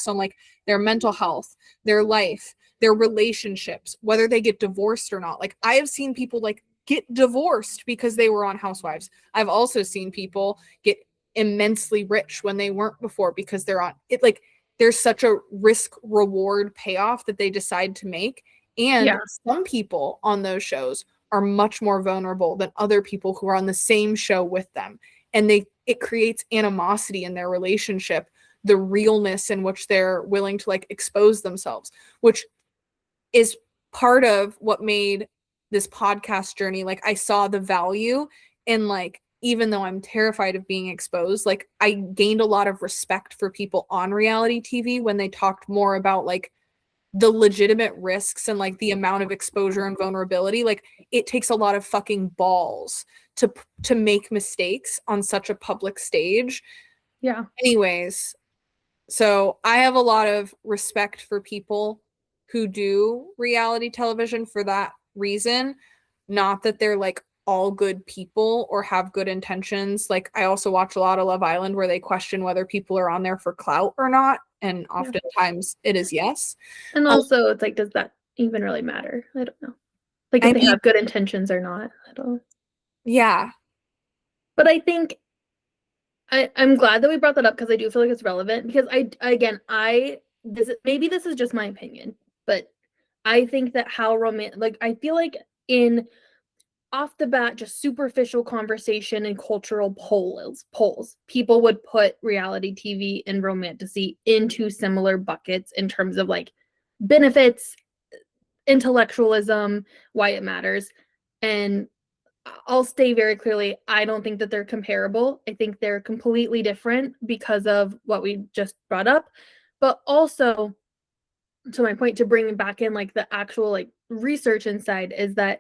on like their mental health, their life, their relationships, whether they get divorced or not. Like I have seen people like get divorced because they were on Housewives. I've also seen people get immensely rich when they weren't before because they're on it. Like there's such a risk reward payoff that they decide to make. And some people on those shows are much more vulnerable than other people who are on the same show with them. And it creates animosity in their relationship, the realness in which they're willing to like expose themselves, which is part of what made this podcast journey. Like I saw the value in like, even though I'm terrified of being exposed, like I gained a lot of respect for people on reality TV when they talked more about like the legitimate risks and like the amount of exposure and vulnerability. Like it takes a lot of fucking balls to make mistakes on such a public stage. Yeah. Anyways, so I have a lot of respect for people who do reality television for that reason. Not that they're like all good people or have good intentions. Like I also watch a lot of Love Island where they question whether people are on there for clout or not. And oftentimes it is yes. And also it's like, does that even really matter? I don't know. Like if they have good intentions or not. I don't. Yeah. But I think I'm glad that we brought that up because I do feel like it's relevant because maybe this is just my opinion, but I think that I feel like in off the bat, just superficial conversation and cultural polls, people would put reality TV and romantasy into similar buckets in terms of like benefits, intellectualism, why it matters. And I'll stay very clearly, I don't think that they're comparable. I think they're completely different because of what we just brought up. But also, to my point, to bring back in like the actual like research inside is that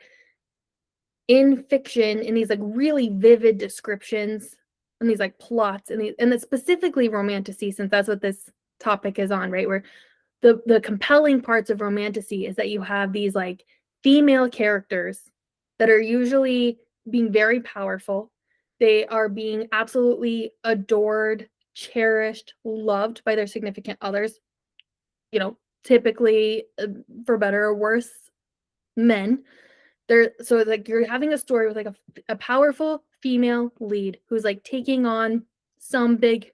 in fiction, in these like really vivid descriptions and these like plots and it's specifically romantasy, since that's what this topic is on, right? Where the compelling parts of romantasy is that you have these like female characters that are usually being very powerful. They are being absolutely adored, cherished, loved by their significant others. You know, typically, for better or worse, men. So it's like you're having a story with like a powerful female lead who's like taking on some big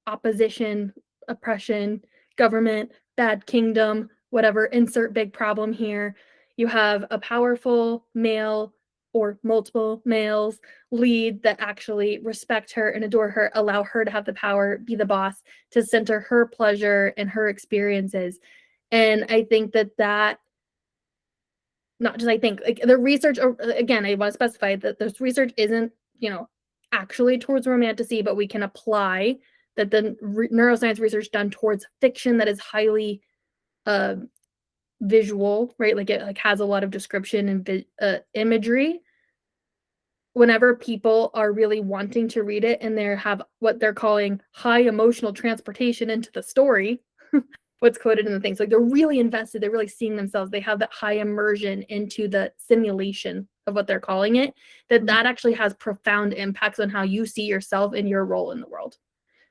opposition, oppression, government, bad kingdom, whatever, insert big problem here. You have a powerful male or multiple males lead that actually respect her and adore her, allow her to have the power, be the boss, to center her pleasure and her experiences. And I think that not just I think like the research, again, I want to specify that this research isn't, actually towards romantasy, but we can apply that the neuroscience research done towards fiction that is highly visual, right? Like it like has a lot of description and imagery. Whenever people are really wanting to read it and they have what they're calling high emotional transportation into the story, what's quoted in the things, like they're really invested, they're really seeing themselves, they have that high immersion into the simulation of what they're calling it, that actually has profound impacts on how you see yourself and your role in the world.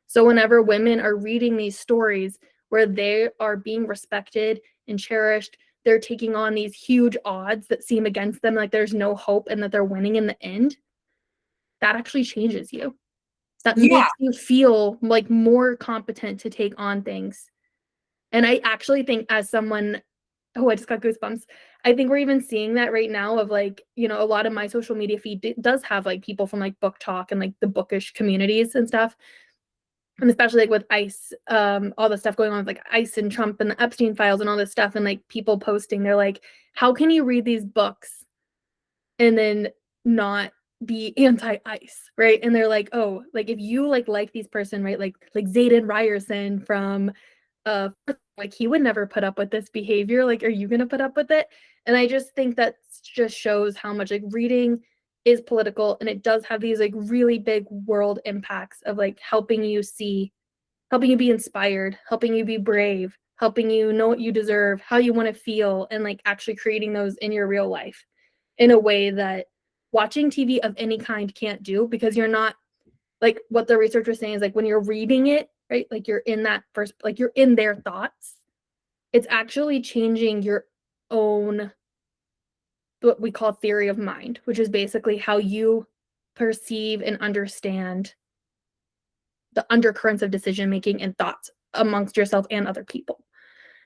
So whenever women are reading these stories where they are being respected and cherished, they're taking on these huge odds that seem against them, like there's no hope and that they're winning in the end, that actually changes you. That makes you feel like more competent to take on things. And I actually think as someone, I just got goosebumps. I think we're even seeing that right now of like, a lot of my social media feed does have like people from like Book Talk and like the bookish communities and stuff. And especially like with ICE, all the stuff going on with like ICE and Trump and the Epstein files and all this stuff, and like people posting, they're like, how can you read these books and then not be anti-ICE, right? And they're like, oh, like if you like this person, right? Like Zayden Ryerson from like he would never put up with this behavior. Like, are you gonna put up with it? And I just think that just shows how much like reading is political, and it does have these like really big world impacts of like helping you be inspired, helping you be brave, helping you know what you deserve, how you want to feel, and like actually creating those in your real life in a way that watching TV of any kind can't do, because you're not, like what the research was saying is like when you're reading it, right? Like you're in that first, like you're in their thoughts. It's actually changing your own, what we call theory of mind, which is basically how you perceive and understand the undercurrents of decision making and thoughts amongst yourself and other people.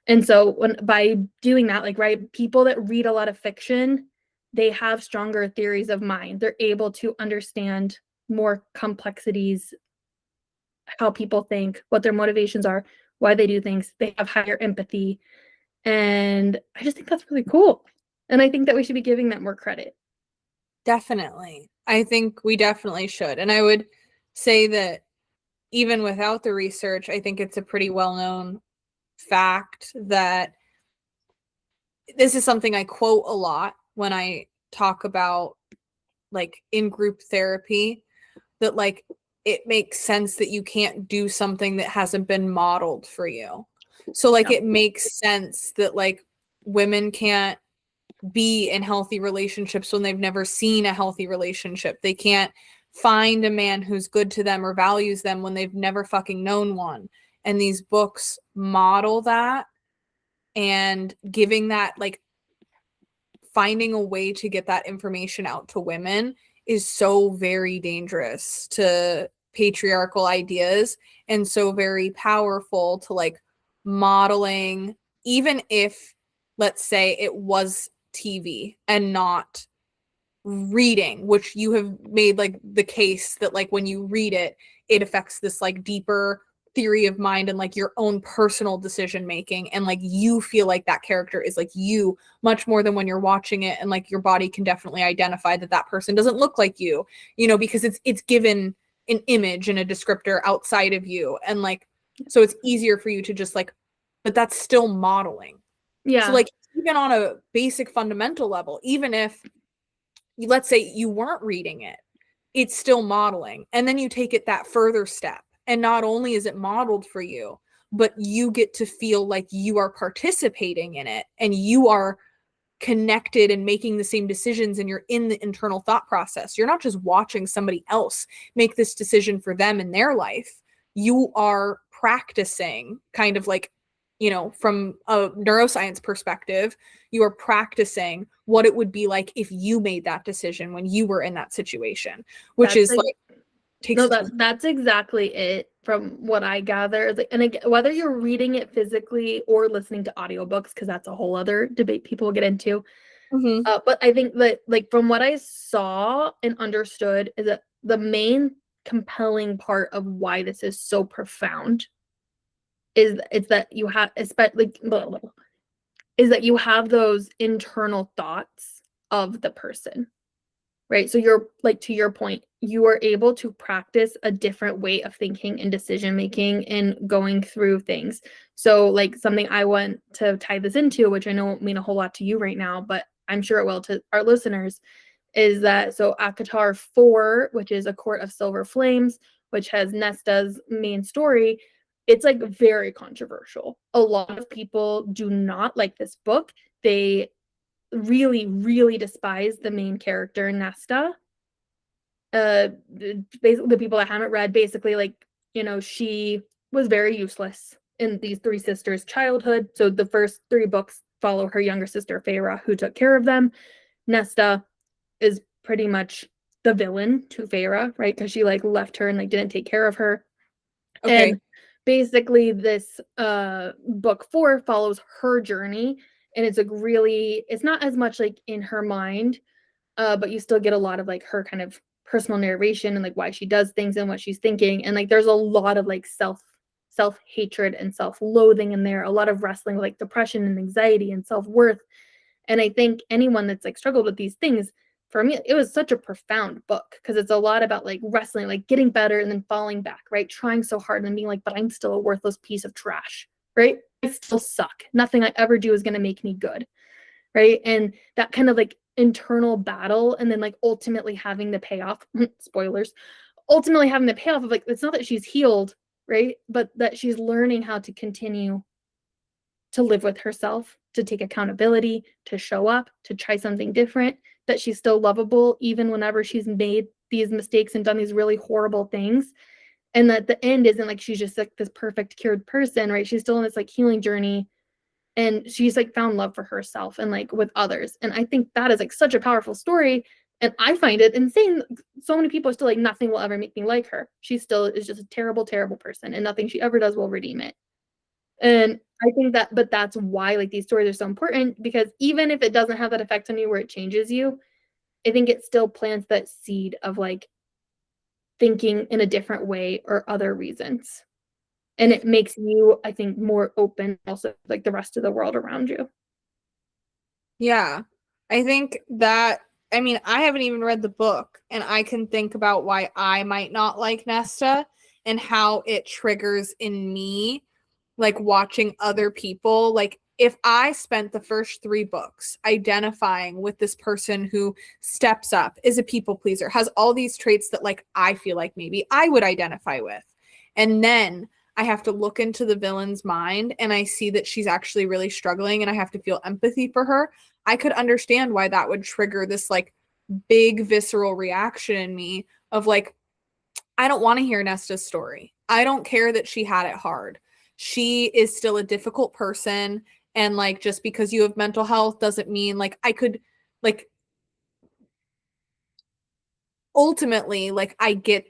And so by doing that, like, right, people that read a lot of fiction, they have stronger theories of mind. They're able to understand more complexities, how people think, what their motivations are, why they do things. They have higher empathy. And I just think that's really cool. And I think that we should be giving that more credit. Definitely. I think we definitely should. And I would say that even without the research, I think it's a pretty well-known fact that this is something I quote a lot when I talk about like in group therapy, that like it makes sense that you can't do something that hasn't been modeled for you. So like it makes sense that like women can't be in healthy relationships when they've never seen a healthy relationship. They can't find a man who's good to them or values them when they've never fucking known one. And these books model that, and giving that, like finding a way to get that information out to women is so very dangerous to patriarchal ideas, and so very powerful to like modeling, even if, let's say, it was TV and not reading, which you have made like the case that like when you read it, it affects this like deeper theory of mind and like your own personal decision making, and like you feel like that character is like you much more than when you're watching it, and like your body can definitely identify that that person doesn't look like you, you know, because it's given an image and a descriptor outside of you, and like so it's easier for you to just like, but that's still modeling. Yeah. So like even on a basic fundamental level, even if let's say you weren't reading it, it's still modeling. And then you take it that further step, and not only is it modeled for you, but you get to feel like you are participating in it, and you are connected and making the same decisions, and you're in the internal thought process. You're not just watching somebody else make this decision for them in their life. You are practicing, kind of like, you know, from a neuroscience perspective, you are practicing what it would be like if you made that decision when you were in that situation, which That's is like takes no, that's exactly it from what I gather. And again, whether you're reading it physically or listening to audiobooks, because that's a whole other debate people will get into. But I think that, like, from what I saw and understood, is that the main compelling part of why this is so profound is it's that you have, especially, is that you have those internal thoughts of the person. Right. So you're like, to your point, you are able to practice a different way of thinking and decision making and going through things. So like something I want to tie this into, which I know won't mean a whole lot to you right now, but I'm sure it will to our listeners, is that so ACOTAR 4, which is A Court of Silver Flames, which has Nesta's main story, it's like very controversial. A lot of people do not like this book. They really, really despise the main character, Nesta. Basically, the people that haven't read, basically, like, you know, she was very useless in these three sisters' childhood. So the first three books follow her younger sister, Feyre, who took care of them. Nesta is pretty much the villain to Feyre, right? Because she like left her and like didn't take care of her. okay. And basically this book 4 follows her journey, and it's like really, it's not as much like in her mind, but you still get a lot of like her kind of personal narration and like why she does things and what she's thinking. And like there's a lot of like self-hatred and self-loathing in there, a lot of wrestling with like depression and anxiety and self-worth. And I think anyone that's like struggled with these things, for me, it was such a profound book, because it's a lot about like wrestling, like getting better and then falling back, right? Trying so hard and being like, but I'm still a worthless piece of trash, right? I still suck. Nothing I ever do is going to make me good, right? And that kind of like internal battle, and then like ultimately having the payoff, spoilers, ultimately having the payoff of like, it's not that she's healed, right? But that she's learning how to continue to live with herself, to take accountability, to show up, to try something different, that she's still lovable even whenever she's made these mistakes and done these really horrible things. And that the end isn't like she's just like this perfect cured person, right? She's still in this like healing journey, and she's like found love for herself and like with others. And I think that is like such a powerful story. And I find it insane. So many people are still like, nothing will ever make me like her. She still is just a terrible, terrible person, and nothing she ever does will redeem it. And I think that, but that's why like these stories are so important, because even if it doesn't have that effect on you where it changes you, I think it still plants that seed of like thinking in a different way or other reasons. And it makes you, I think, more open also like the rest of the world around you. Yeah. I think that, I mean, I haven't even read the book, and I can think about why I might not like Nesta and how it triggers in me, like watching other people. Like if I spent the first 3 books identifying with this person who steps up, is a people pleaser, has all these traits that like I feel like maybe I would identify with, and then I have to look into the villain's mind and I see that she's actually really struggling and I have to feel empathy for her, I could understand why that would trigger this like big visceral reaction in me of like, I don't want to hear Nesta's story. I don't care that she had it hard. She is still a difficult person. And like, just because you have mental health doesn't mean like I could like, ultimately, like I get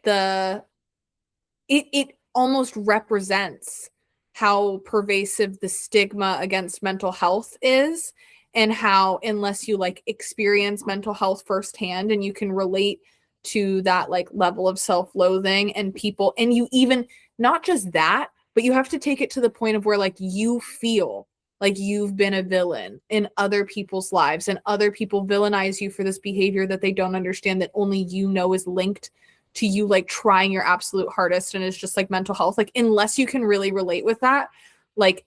it almost represents how pervasive the stigma against mental health is, and how unless you like experience mental health firsthand and you can relate to that like level of self-loathing and people, and you even not just that, but you have to take it to the point of where like you feel like you've been a villain in other people's lives and other people villainize you for this behavior that they don't understand, that only you know is linked to you like trying your absolute hardest and it's just like mental health. Like unless you can really relate with that, like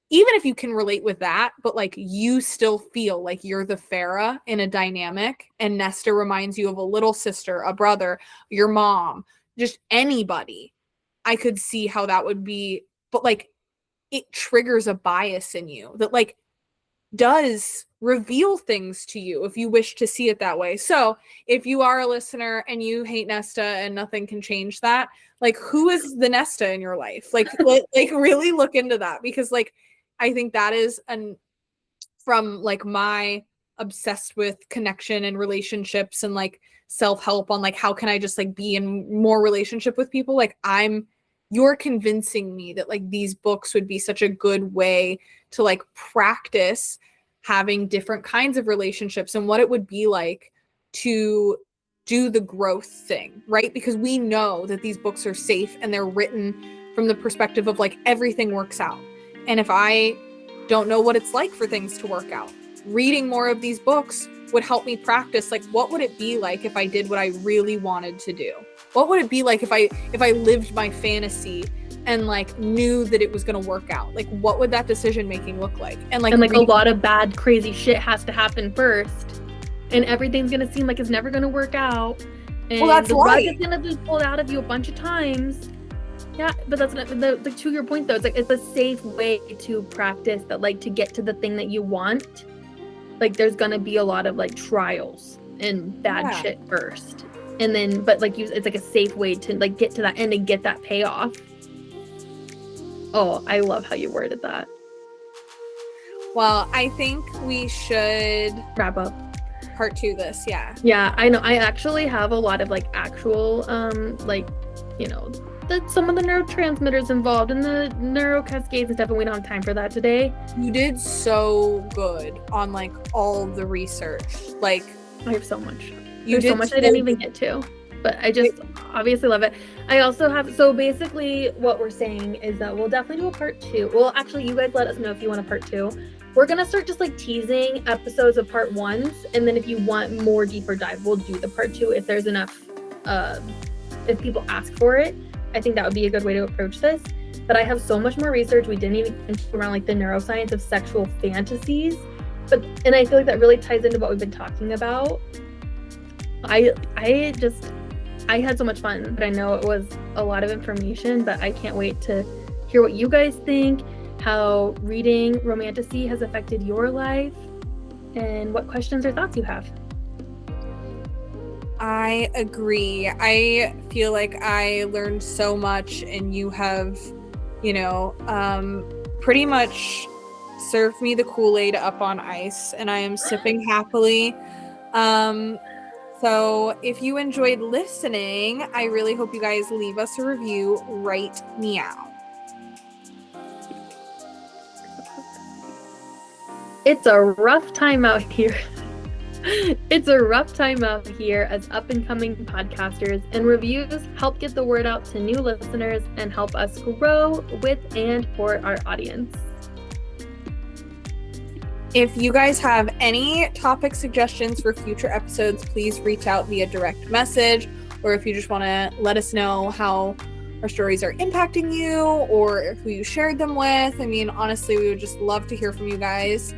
even if you can relate with that, but like you still feel like you're the Farah in a dynamic, and Nesta reminds you of a little sister, a brother, your mom, just anybody, I could see how that would be. But like it triggers a bias in you that like does reveal things to you if you wish to see it that way. So if you are a listener and you hate Nesta and nothing can change that, like who is the Nesta in your life? Like like really look into that, because like I think that is from like my obsessed with connection and relationships and like self-help on like how can I just like be in more relationship with people, like you're convincing me that like these books would be such a good way to like practice having different kinds of relationships and what it would be like to do the growth thing, right? Because we know that these books are safe and they're written from the perspective of like everything works out. And if I don't know what it's like for things to work out, reading more of these books would help me practice like what would it be like if I did what I really wanted to do? What would it be like if I lived my fantasy and like knew that it was going to work out? Like what would that decision making look like? And like a lot of bad crazy shit has to happen first, and everything's going to seem like it's never going to work out, and well, that's the rug is going to be pulled out of you a bunch of times. Yeah, but that's not like to your point though, it's like it's a safe way to practice that, like to get to the thing that you want. Like there's gonna be a lot of like trials and bad shit first, and then but like it's like a safe way to like get to that end and get that payoff. Oh, I love how you worded that. Well, I think we should wrap up part 2 this. Yeah, I know. I actually have a lot of like actual like, you know, some of the neurotransmitters involved in the neurocascades and stuff, and we don't have time for that today. You did so good on like all the research. Like I have so much. There's so much I didn't even get to, but I just obviously love it. I also have, so basically what we're saying is that we'll definitely do a part 2. Well, actually you guys let us know if you want a part 2. We're gonna start just like teasing episodes of part 1s, and then if you want more deeper dive, we'll do the part 2 if there's enough if people ask for it. I think that would be a good way to approach this. But I have so much more research we didn't even around like the neuroscience of sexual fantasies. And I feel like that really ties into what we've been talking about. I had so much fun, but I know it was a lot of information, but I can't wait to hear what you guys think, how reading Romantasy has affected your life, and what questions or thoughts you have. I agree. I feel like I learned so much, and you have, pretty much served me the Kool-Aid up on ice, and I am sipping happily. So if you enjoyed listening, I really hope you guys leave us a review right meow. It's a rough time out here. It's a rough time out here as up-and-coming podcasters, and reviews help get the word out to new listeners and help us grow with and for our audience. If you guys have any topic suggestions for future episodes, please reach out via direct message, or if you just want to let us know how our stories are impacting you or who you shared them with. I mean, honestly, we would just love to hear from you guys.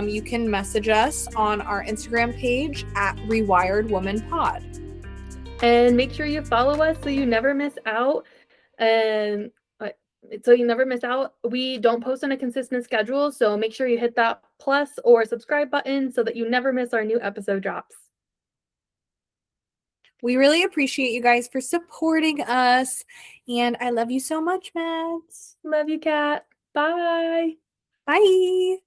You can message us on our Instagram page at Rewired Woman Pod. And make sure you follow us so you never miss out. We don't post on a consistent schedule, so make sure you hit that plus or subscribe button so that you never miss our new episode drops. We really appreciate you guys for supporting us, and I love you so much, Mads. Love you, Kat. Bye. Bye.